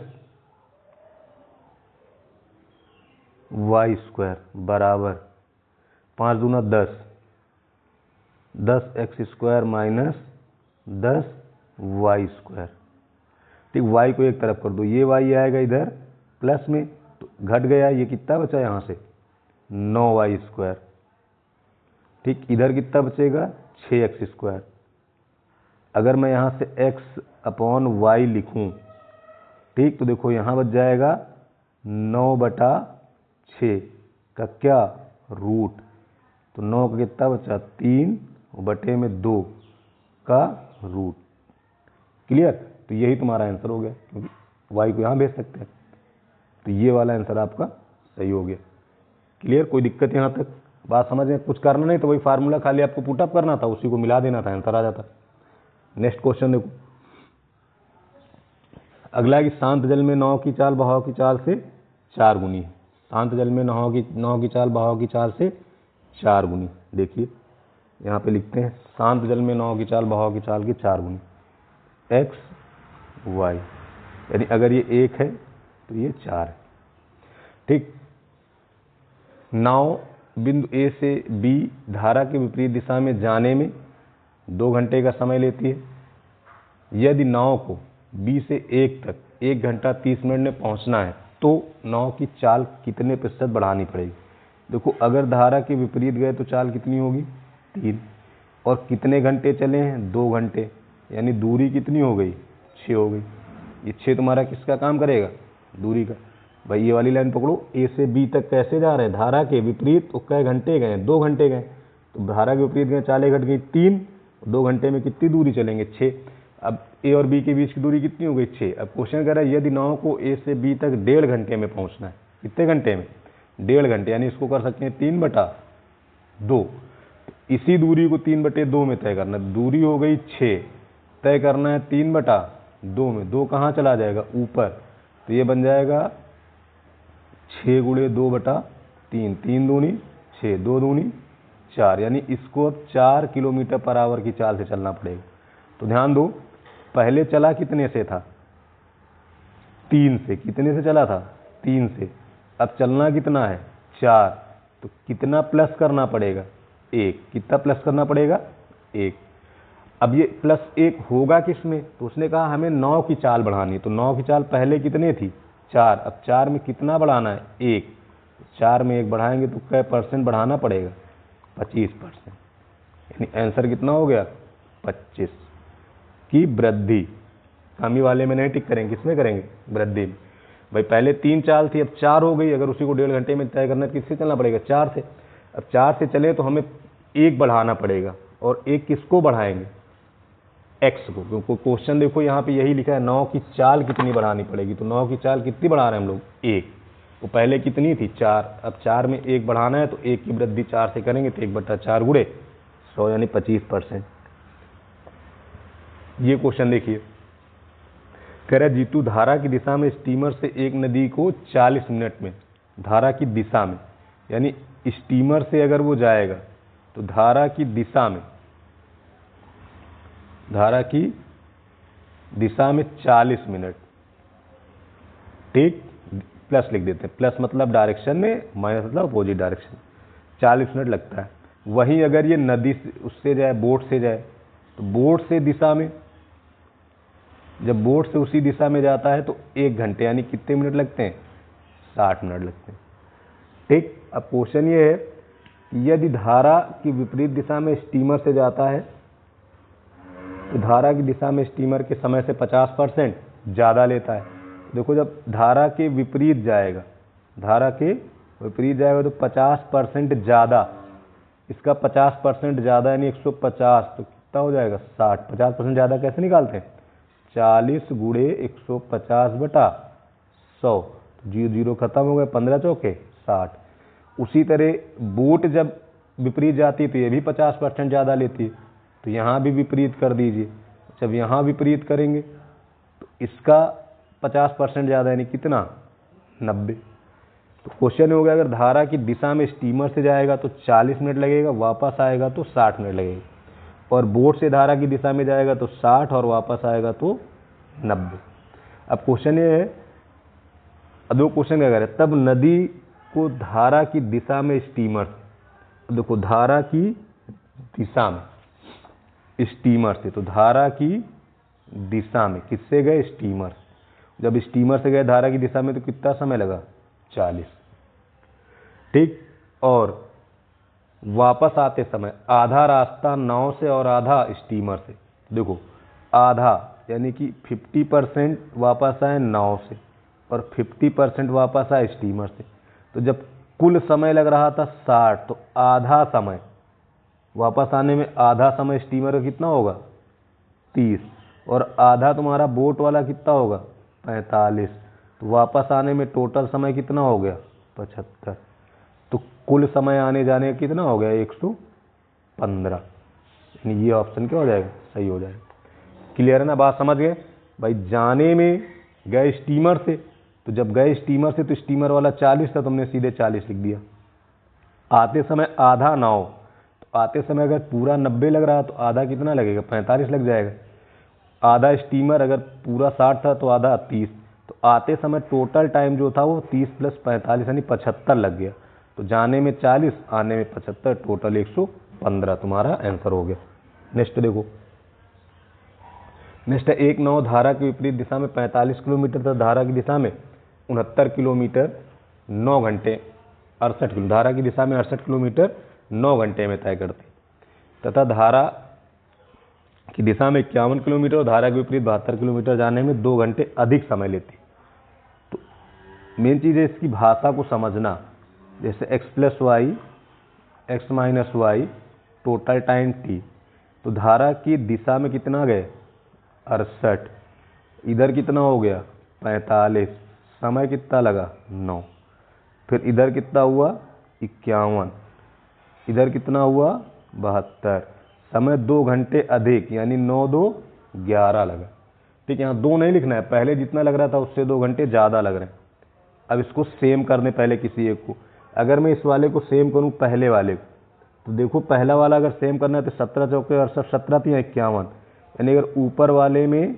y square बराबर 5 दूना 10, 10x square minus 10 y square. ठीक। y को एक तरफ कर दो, ये y आएगा इधर प्लस में तो घट गया, ये कितना बचा यहाँ से 9y स्क्वायर। ठीक। इधर कितना बचेगा 6x स्क्वायर। अगर मैं यहाँ से x अपॉन वाई लिखूँ, ठीक, तो देखो यहाँ बच जाएगा 9/6 का क्या रूट, तो 9 का कितना बचा 3 बटे में 2 का रूट। क्लियर। तो यही तुम्हारा आंसर हो गया, क्योंकि y को यहाँ भेज सकते हैं, तो ये वाला आंसर आपका सही हो गया। क्लियर। कोई दिक्कत यहाँ तक बात समझ में, कुछ करना नहीं तो वही फार्मूला खाली आपको पुटअप करना था, उसी को मिला देना था, आंसर आ जाता। नेक्स्ट क्वेश्चन देखो, अगला है कि शांत जल में नाव की चाल बहाव की चाल से 4 गुनी है। शांत जल में नाव की चाल बहाव की चाल से 4 गुनी। देखिए यहाँ पे लिखते हैं, शांत जल में नाव की चाल बहाव की चाल की 4 गुनी, x y, यानी अगर ये 1 है तो ये 4 है। ठीक। नाव बिंदु A से B धारा के विपरीत दिशा में जाने में 2 घंटे का समय लेती है। यदि नाव को B से 1 तक 1 घंटा 30 मिनट में पहुंचना है तो नाव की चाल कितने प्रतिशत बढ़ानी पड़ेगी। देखो अगर धारा के विपरीत गए तो चाल कितनी होगी 3, और कितने घंटे चले हैं 2 घंटे, यानी दूरी कितनी हो गई 6 हो गई। ये 6 तुम्हारा किसका काम करेगा, दूरी का। भाई ये वाली लाइन पकड़ो, A से B तक कैसे जा रहे हैं, धारा के विपरीत, तो कै घंटे गए 2 घंटे गए, तो धारा के विपरीत गए, चालें घट गई 3, 2 घंटे में कितनी दूरी चलेंगे 6। अब A और B के बीच की दूरी कितनी हो गई 6। अब क्वेश्चन कह रहा है यदि नाव को A से B तक 1.5 घंटे में पहुंचना है, कितने घंटे में 1.5 घंटे, यानी इसको कर सकते हैं 3/2। इसी दूरी को 3/2 में तय करना, दूरी हो गई 6, तय करना है 3/2 में, 2 कहाँ चला जाएगा ऊपर, तो ये बन जाएगा 6 गुणे 2/3, 3 दूनी 6, 2 दूनी 4, यानी इसको अब 4 किलोमीटर पर आवर की चाल से चलना पड़ेगा। तो ध्यान दो, पहले चला कितने से था 3 से, कितने से चला था 3 से, अब चलना कितना है 4, तो कितना प्लस करना पड़ेगा 1, कितना प्लस करना पड़ेगा 1। अब ये +1 होगा किस में, तो उसने कहा हमें 9 की चाल बढ़ानी, तो 9 की चाल पहले कितने थी 4, अब 4 में कितना बढ़ाना है 1, 4 में 1 बढ़ाएंगे तो कै % बढ़ाना पड़ेगा 25%, यानी आंसर कितना हो गया 25 की वृद्धि। कमी वाले में नहीं टिक करेंगे, किसमें करेंगे वृद्धि में। भाई पहले 3 चाल थी, अब 4 हो गई, अगर उसी को 1.5 घंटे में तय करना है किससे चलना पड़ेगा 4 से। अब 4 से चले तो हमें 1 बढ़ाना पड़ेगा, और 1 किसको बढ़ाएंगे x को, क्योंकि क्वेश्चन देखो यहाँ पे यही लिखा है 9 की चाल कितनी बढ़ानी पड़ेगी, तो 9 की चाल कितनी बढ़ा रहे हैं हम लोग 1, तो पहले कितनी थी 4, अब 4 में 1 बढ़ाना है तो 1 की वृद्धि 4 से करेंगे तो 1/4 गुणे 100, यानी 25%। ये क्वेश्चन देखिए, कह रहा है जीतू धारा की दिशा में स्टीमर से एक नदी को 40 मिनट में, धारा की दिशा में, यानी स्टीमर से अगर वो जाएगा तो धारा की दिशा में 40 मिनट, ठीक, प्लस लिख देते हैं, प्लस मतलब डायरेक्शन में, माइनस मतलब अपोजिट डायरेक्शन, 40 मिनट लगता है। वहीं अगर ये नदी से उससे जाए, बोट से जाए, तो बोट से दिशा में, जब बोट से उसी दिशा में जाता है तो 1 घंटे यानी कितने मिनट लगते हैं, 60 मिनट लगते हैं, ठीक। अब क्वेश्चन ये है कि यदि धारा की विपरीत दिशा में स्टीमर से जाता है तो धारा की दिशा में स्टीमर के समय से 50% ज़्यादा लेता है। देखो जब धारा के विपरीत जाएगा तो 50% ज़्यादा, इसका 50% ज़्यादा यानी 150, तो कितना हो जाएगा, 60। 50% ज़्यादा कैसे निकालते हैं, 40 गुणे 150/100, 0 खत्म हो गए, 15 चौके 60। उसी तरह बोट जब विपरीत जाती है तो ये भी 50% ज़्यादा लेती है, तो यहाँ भी विपरीत कर दीजिए। जब यहाँ विपरीत करेंगे तो इसका 50% ज़्यादा यानी कितना, 90। तो क्वेश्चन हो गया, अगर धारा की दिशा में स्टीमर से जाएगा तो 40 मिनट लगेगा, वापस आएगा तो 60 मिनट लगेगा, और बोट से धारा की दिशा में जाएगा तो 60 और वापस आएगा तो 90। अब क्वेश्चन ये है, दो क्वेश्चन क्या करें, तब नदी को धारा की दिशा में स्टीमर, देखो धारा की दिशा में स्टीमर से, तो धारा की दिशा में किससे गए, स्टीमर। जब स्टीमर से गए धारा की दिशा में तो कितना समय लगा, 40, ठीक। और वापस आते समय आधा रास्ता नाव से और आधा स्टीमर से, देखो आधा यानी कि 50% वापस आए नाव से और 50% वापस आए स्टीमर से। तो जब कुल समय लग रहा था 60, तो आधा समय वापस आने में, आधा समय स्टीमर का कितना होगा, 30, और आधा तुम्हारा बोट वाला कितना होगा, 45। तो वापस आने में टोटल समय कितना हो गया, 75। तो कुल समय आने जाने का कितना हो गया, 115। यानी ये ऑप्शन क्या हो जाएगा, सही हो जाएगा। क्लियर है ना, बात समझ गए भाई। जाने में गए स्टीमर से, तो जब गए स्टीमर से तो स्टीमर वाला 40 था, तुमने सीधे 40 लिख दिया। आते समय आधा नाव, तो आते समय अगर पूरा 90 लग रहा तो आधा कितना लगेगा, 45 लग जाएगा। आधा स्टीमर अगर पूरा 60 था तो आधा 30, तो आते समय टोटल टाइम जो था वो 30 + 45 यानी 75 लग गया। तो जाने में 40, आने में 75, टोटल 115 तुम्हारा आंसर हो गया। नेक्स्ट देखो, नेक्स्ट है, एक नाव धारा की विपरीत दिशा में 45 किलोमीटर तथा धारा की दिशा में 69 किलोमीटर 9 घंटे 68 किलो, धारा की दिशा में 68 किलोमीटर 9 घंटे में तय करती, तथा धारा की दिशा में 51 किलोमीटर और धारा के विपरीत 72 किलोमीटर जाने में 2 घंटे अधिक समय लेती। तो मेन चीज़ है इसकी भाषा को समझना, जैसे x + y x - y total time t, तो धारा की दिशा में कितना गए, 68, इधर कितना हो गया, 45, समय कितना लगा, 9, फिर इधर कितना हुआ, 51, इधर कितना हुआ, 72, समय 2 घंटे अधिक यानी 9 2 11 लगा। ठीक है, यहाँ 2 नहीं लिखना है, पहले जितना लग रहा था उससे 2 घंटे ज़्यादा लग रहे हैं। अब इसको सेम करने पहले किसी एक को, अगर मैं इस वाले को सेम करूँ पहले वाले को, तो देखो पहला वाला अगर सेम करना है तो 17 चौके 68, 17 3 51, यानी अगर ऊपर वाले में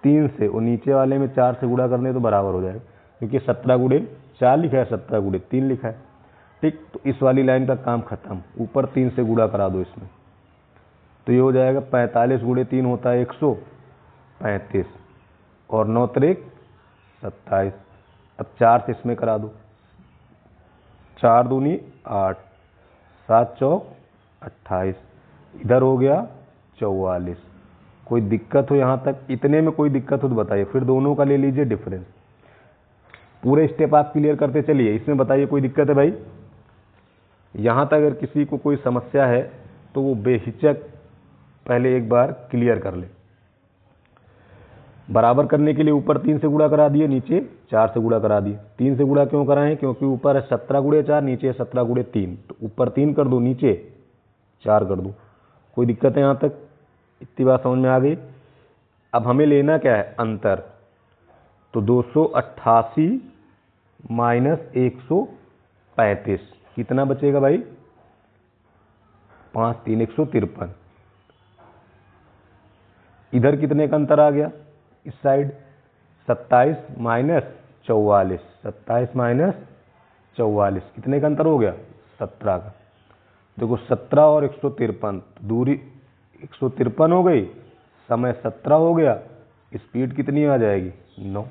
3 से और नीचे वाले में 4 से गुणा करने तो बराबर हो जाएगा, क्योंकि 17 गुणे 4 लिखा है, 17 गुणे 3 लिखा है। ठीक, तो इस वाली लाइन का काम खत्म, ऊपर 3 से गुणा करा दो इसमें, तो ये हो जाएगा 45 गुणे 3 होता है 135 और 9 त्रिक 27। अब 4 से इसमें करा दो, 4 दूनी 8, 7 चौक 28, इधर हो गया 44। कोई दिक्कत हो यहाँ तक? इतने में कोई दिक्कत हो तो बताइए, फिर दोनों का ले लीजिए डिफरेंस। पूरे स्टेप आप क्लियर करते चलिए, इसमें बताइए कोई दिक्कत है भाई? यहाँ तक अगर किसी को कोई समस्या है तो वो बेहिचक पहले एक बार क्लियर कर ले। बराबर करने के लिए ऊपर 3 से गुणा करा दिए, नीचे 4 से गुणा करा दिए। 3 से गुणा क्यों कराएं? क्योंकि ऊपर है 17 गुणे 4, नीचे है 17 गुणे 3, तो ऊपर 3 कर दो, नीचे 4 कर दो। कोई दिक्कत है यहाँ तक? इतनी बात समझ में आ गई? अब हमें लेना क्या है? अंतर। तो 288 - 135 कितना बचेगा भाई? 5 3 153। इधर कितने का अंतर आ गया इस साइड? 27 माइनस 44, 27 माइनस 44 कितने का अंतर हो गया? 17 का। देखो 17 और 153, दूरी 153 हो गई, समय 17 हो गया, स्पीड कितनी आ जाएगी? 9।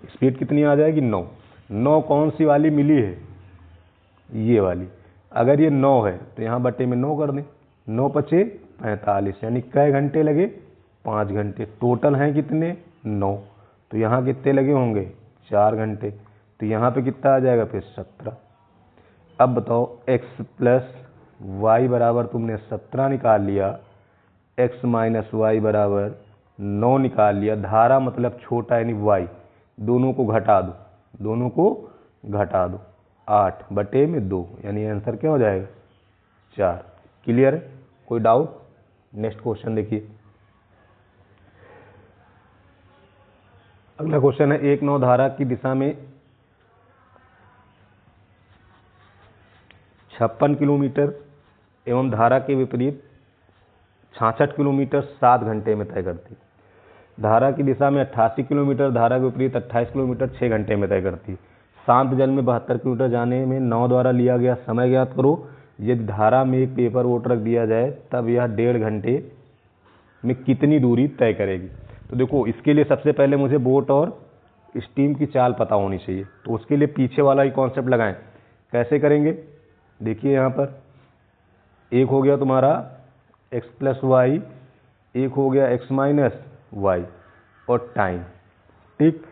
स्पीड कितनी आ जाएगी? 9। 9 कौन सी वाली मिली है? ये वाली। अगर ये 9 है तो यहाँ बटे में 9 कर दें, 9 पचे 45, यानी कै घंटे लगे? 5 घंटे। टोटल हैं कितने? 9। तो यहाँ कितने लगे होंगे? 4 घंटे। तो यहाँ पे कितना आ जाएगा फिर? 17। अब बताओ x प्लस वाई बराबर तुमने 17 निकाल लिया, x माइनस वाई बराबर 9 निकाल लिया। धारा मतलब छोटा यानी y, दोनों को घटा दो, दोनों को घटा दो, 8 बटे में 2, यानी आंसर क्या हो जाएगा? 4। क्लियर है? कोई डाउट? नेक्स्ट क्वेश्चन देखिए। अगला क्वेश्चन है 1-9 धारा की दिशा में 56 किलोमीटर एवं धारा के विपरीत 66 किलोमीटर 7 घंटे में तय करती। धारा की दिशा में 88 किलोमीटर, धारा के विपरीत 28 किलोमीटर 6 घंटे में तय करती। शांत जल में 72 किलोमीटर जाने में 9 द्वारा लिया गया समय ज्ञात करो। यदि धारा में एक पेपर बोट रख दिया जाए तब यह 1.5 घंटे में कितनी दूरी तय करेगी? तो देखो इसके लिए सबसे पहले मुझे बोट और स्टीम की चाल पता होनी चाहिए, तो उसके लिए पीछे वाला ही कॉन्सेप्ट लगाएं। कैसे करेंगे? देखिए यहाँ पर एक हो गया तुम्हारा x प्लस वाई, एक हो गया x माइनस वाई और टाइम। ठीक,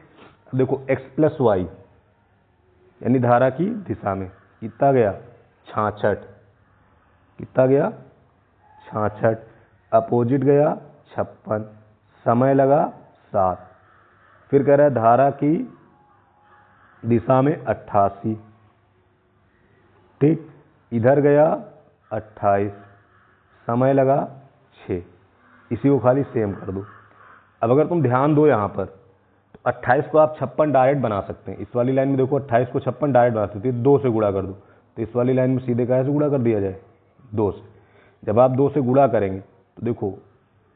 देखो x प्लस वाई यानी धारा की दिशा में कितना गया? 66। कितना गया? 66। अपोजिट गया 56, समय लगा 7। फिर कह रहा है धारा की दिशा में 88। ठीक, इधर गया 28, समय लगा 6। इसी को खाली सेम कर दो। अब अगर तुम ध्यान दो यहाँ पर तो 28 को आप 56 डायरेक्ट बना सकते हैं। इस वाली लाइन में देखो 28 को 56 डायरेक्ट बना सकते हैं, 2 से गुणा कर दो। तो इस वाली लाइन में सीधे कैसे गुणा कर दिया जाए? 2 से। जब आप 2 से गुणा करेंगे तो देखो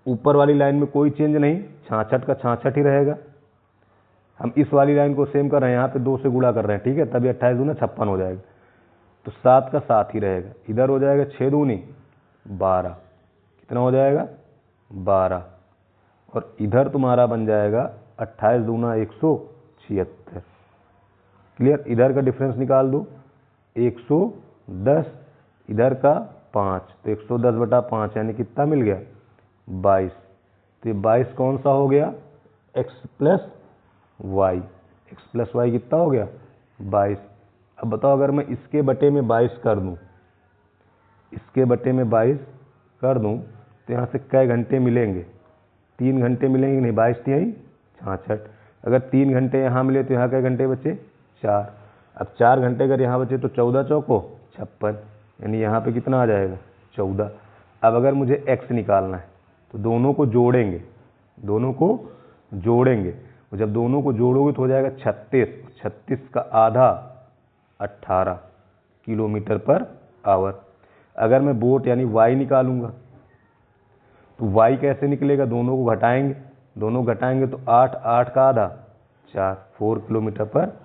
ऊपर वाली लाइन में कोई चेंज नहीं, 66 का 66 ही रहेगा। हम इस वाली लाइन को सेम कर रहे हैं, यहाँ पे 2 से गुणा कर रहे हैं, ठीक है, तभी 28 दूना 56 हो जाएगा। तो 7 का 7 ही रहेगा। इधर हो जाएगा 6 दूनी 12, कितना हो जाएगा? 12। और इधर तुम्हारा बन जाएगा 28 दूना 176। क्लियर? इधर का डिफरेंस निकाल दो, 110, इधर का 5, तो 110 बटा 5 यानी कितना मिल गया? 22। तो ये 22 कौन सा हो गया? x plus y. X plus y कितना हो गया? 22। अब बताओ अगर मैं इसके बटे में 22 कर दूं, इसके बटे में 22 कर दूं तो यहाँ से कै घंटे मिलेंगे? 3 घंटे मिलेंगे नहीं, 22 यही 66। अगर 3 घंटे यहाँ मिले तो यहाँ कै घंटे बचे? 4। अब 4 घंटे अगर यहाँ बचे तो 14 चौको 56, यानी यहाँ पे कितना आ जाएगा? 14। अब अगर मुझे x निकालना है तो दोनों को जोड़ेंगे, दोनों को जोड़ेंगे। जब दोनों को जोड़ोगे तो हो जाएगा 36, 36 का आधा 18 किलोमीटर पर आवर। अगर मैं बोट यानी y निकालूंगा तो y कैसे निकलेगा? दोनों को घटाएंगे, दोनों घटाएंगे तो 8, 8 का आधा 4 किलोमीटर पर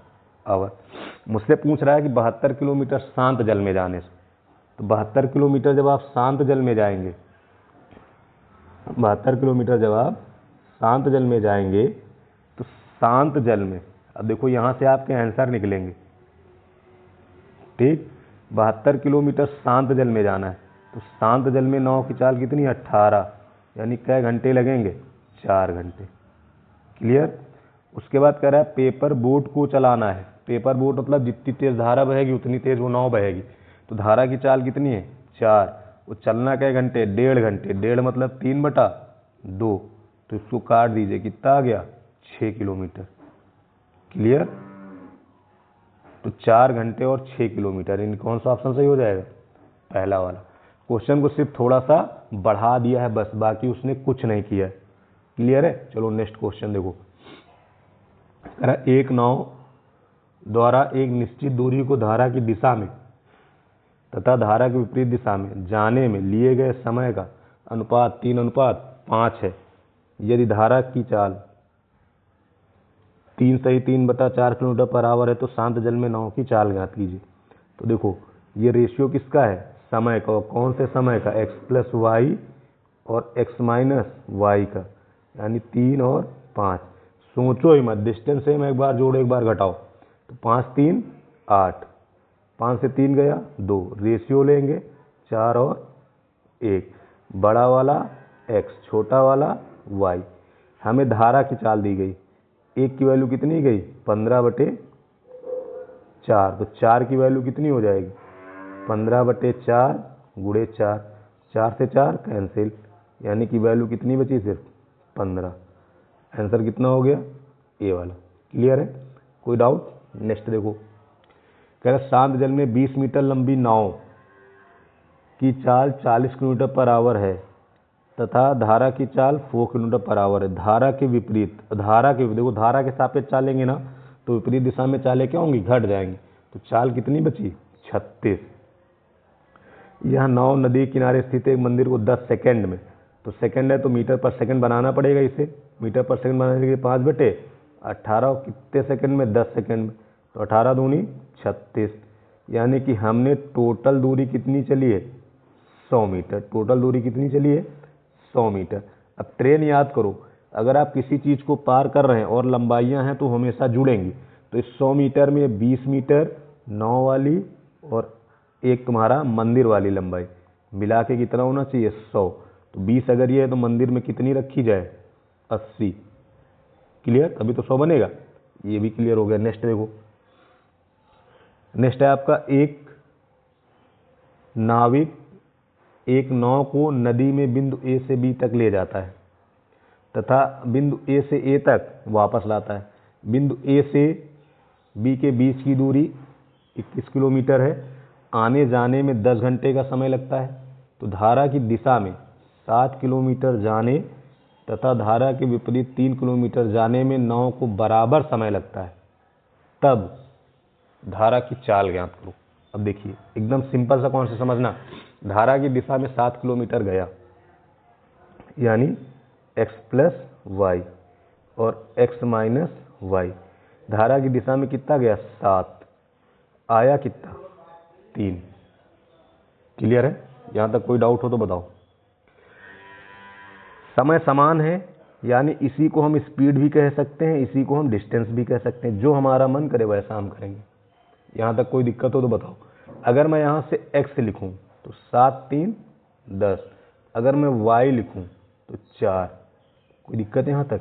आवर। मुझसे पूछ रहा है कि 72 किलोमीटर शांत जल में जाने से, तो 72 किलोमीटर जब आप शांत जल में जाएंगे, 72 किलोमीटर जब आप शांत जल में जाएंगे तो शांत जल में, अब देखो यहाँ से आपके आंसर निकलेंगे। ठीक, 72 किलोमीटर शांत जल में जाना है तो शांत जल में नाव की चाल कितनी? 18, यानी कै घंटे लगेंगे? 4 घंटे। क्लियर? उसके बाद कह रहा है पेपर बोट को चलाना है। पेपर बोट मतलब जितनी तेज धारा बहेगी उतनी तेज वो नाव बहेगी। तो धारा की चाल कितनी है? 4। वो चलना कै घंटे? 1.5 घंटे। 1.5 मतलब 3/2, तो इसको काट दीजिए, कितना आ गया? 6 किलोमीटर। क्लियर? तो 4 घंटे और 6 किलोमीटर, इन कौन सा ऑप्शन सही हो जाएगा? पहला वाला। क्वेश्चन को सिर्फ थोड़ा सा बढ़ा दिया है बस, बाकी उसने कुछ नहीं किया है। क्लियर है? चलो नेक्स्ट क्वेश्चन देखो। एक नाव द्वारा एक निश्चित दूरी को धारा की दिशा में तथा धारा के विपरीत दिशा में जाने में लिए गए समय का अनुपात 3:5 है। यदि धारा की चाल 3/3/4 किलोमीटर पर आवर है तो शांत जल में नाव की चाल ज्ञात कीजिए। तो देखो ये रेशियो किसका है, समय का। और कौन से समय का, x + y और x - y का, यानी 3 और 5। सोचो ही मत, डिस्टेंस सेम, एक बार जोड़ो एक बार घटाओ। तो 5 × 3 = 8, 5 से 3 गया 2, रेशियो लेंगे 4 और 1, बड़ा वाला x, छोटा वाला y। हमें धारा की चाल दी गई, एक की वैल्यू कितनी गई 15/4, तो 4 की वैल्यू कितनी हो जाएगी 15/4 × 4, 4 से 4 कैंसिल, यानी कि वैल्यू कितनी बची सिर्फ 15। आंसर कितना हो गया, ए वाला। क्लियर है, कोई डाउट? नेक्स्ट देखो, कह रहा शांत जल में 20 मीटर लंबी नाव की चाल 40 किलोमीटर पर आवर है तथा धारा की चाल 4 किलोमीटर पर आवर है। धारा के विपरीत, देखो धारा के सापेक्ष चालेंगे ना तो विपरीत दिशा में चालें क्या होंगी, घट जाएंगी। तो चाल कितनी बची 36। यह नाव नदी किनारे स्थित एक मंदिर को 10 सेकंड में, तो सेकंड है तो मीटर पर सेकंड बनाना पड़ेगा इसे। मीटर पर सेकंड बनाने के लिए 5/18 कितने सेकंड में, 10 सेकंड में, तो 18 दूनी 36, यानी कि हमने टोटल दूरी कितनी चली है 100 मीटर। टोटल दूरी कितनी चली है 100 मीटर। अब ट्रेन याद करो, अगर आप किसी चीज़ को पार कर रहे हैं और लंबाइयां हैं तो हमेशा जुड़ेंगी। तो इस 100 मीटर में 20 मीटर नाव वाली और एक तुम्हारा मंदिर वाली लंबाई मिला के कितना होना चाहिए 100। तो 20 अगर ये है तो मंदिर में कितनी रखी जाए 80। क्लियर, तभी तो 100 बनेगा। ये भी क्लियर हो गया। नेक्स्ट देखो, नेक्स्ट है आपका, एक नाविक एक नाव को नदी में बिंदु ए से बी तक ले जाता है तथा बिंदु ए से ए तक वापस लाता है। बिंदु ए से बी के बीच की दूरी 21 किलोमीटर है। आने जाने में 10 घंटे का समय लगता है। तो धारा की दिशा में 7 किलोमीटर जाने तथा धारा के विपरीत 3 किलोमीटर जाने में नाव को बराबर समय लगता है, तब धारा की चाल ज्ञात करो। अब देखिए एकदम सिंपल सा कौन सा समझना, धारा की दिशा में 7 किलोमीटर गया यानी x + y और x - y। धारा की दिशा में कितना गया 7, आया कितना 3। क्लियर है, यहाँ तक कोई डाउट हो तो बताओ। समय समान है, यानी इसी को हम स्पीड भी कह सकते हैं, इसी को हम डिस्टेंस भी कह सकते हैं। जो हमारा मन करे वैसा हम करेंगे। यहाँ तक कोई दिक्कत हो तो बताओ। अगर मैं यहाँ से x लिखूँ तो 7 × 3 = 10, अगर मैं y लिखूँ तो 4। कोई दिक्कत है यहाँ तक?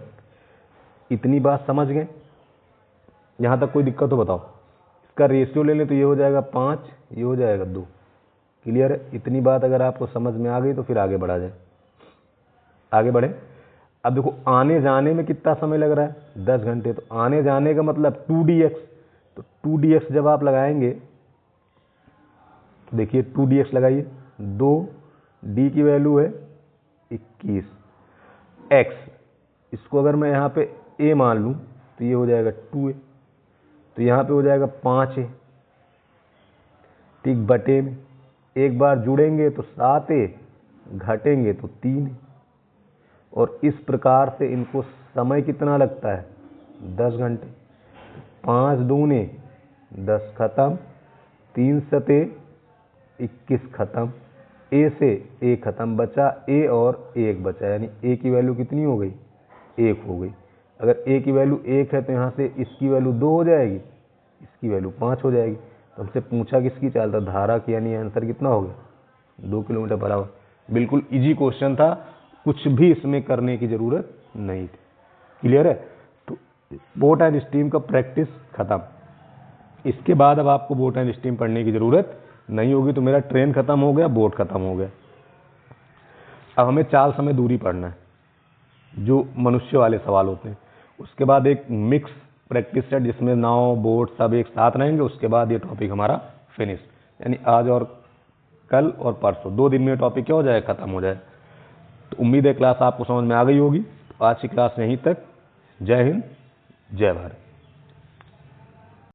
इतनी बात समझ गए? यहाँ तक कोई दिक्कत हो बताओ। इसका रेशियो ले लें तो ये हो जाएगा 5, ये हो जाएगा 2। क्लियर है, इतनी बात अगर आपको समझ में आ गई तो फिर आगे बढ़ा जाए। आगे बढ़े। अब देखो आने जाने में कितना समय लग रहा है 10 घंटे। तो आने जाने का मतलब 2dx, तो 2dx जब आप लगाएंगे तो देखिए 2dx लगाइए, 2d की वैल्यू है 21, x, इसको अगर मैं यहाँ पे a मान लूँ तो ये हो जाएगा 2a, तो यहाँ पे हो जाएगा 5a, ठीक, बटे में एक बार जुड़ेंगे तो 7a, घटेंगे तो 3a। और इस प्रकार से इनको समय कितना लगता है 10 घंटे। 5 दूने 10 खत्म, 3 सते 21 खत्म, ए से ए खत्म, बचा ए और 1 बचा, यानी ए की वैल्यू कितनी हो गई 1 हो गई। अगर ए की वैल्यू 1 है तो यहाँ से इसकी वैल्यू 2 हो जाएगी, इसकी वैल्यू 5 हो जाएगी। तो हमसे पूछा किसकी चाल था, धारा की, यानी आंसर कितना हो गया 2 किलोमीटर पर आवर। बिल्कुल इजी क्वेश्चन था, कुछ भी इसमें करने की जरूरत नहीं थी। क्लियर है, तो बोट एंड स्टीम का प्रैक्टिस खत्म। इसके बाद अब आपको बोट एंड स्टीम पढ़ने की जरूरत नहीं होगी। तो मेरा ट्रेन खत्म हो गया, बोट खत्म हो गया। अब हमें चाल समय दूरी पढ़ना है, जो मनुष्य वाले सवाल होते हैं। उसके बाद एक मिक्स प्रैक्टिस सेट जिसमें नाव बोट सब एक साथ रहेंगे। उसके बाद ये टॉपिक हमारा फिनिश, यानी आज और कल और परसों 2 दिन में टॉपिक क्या हो जाए, खत्म हो जाए। तो उम्मीद है क्लास आपको समझ में आ गई होगी। तो आज की क्लास यहीं तक। जय हिंद, जय भारत।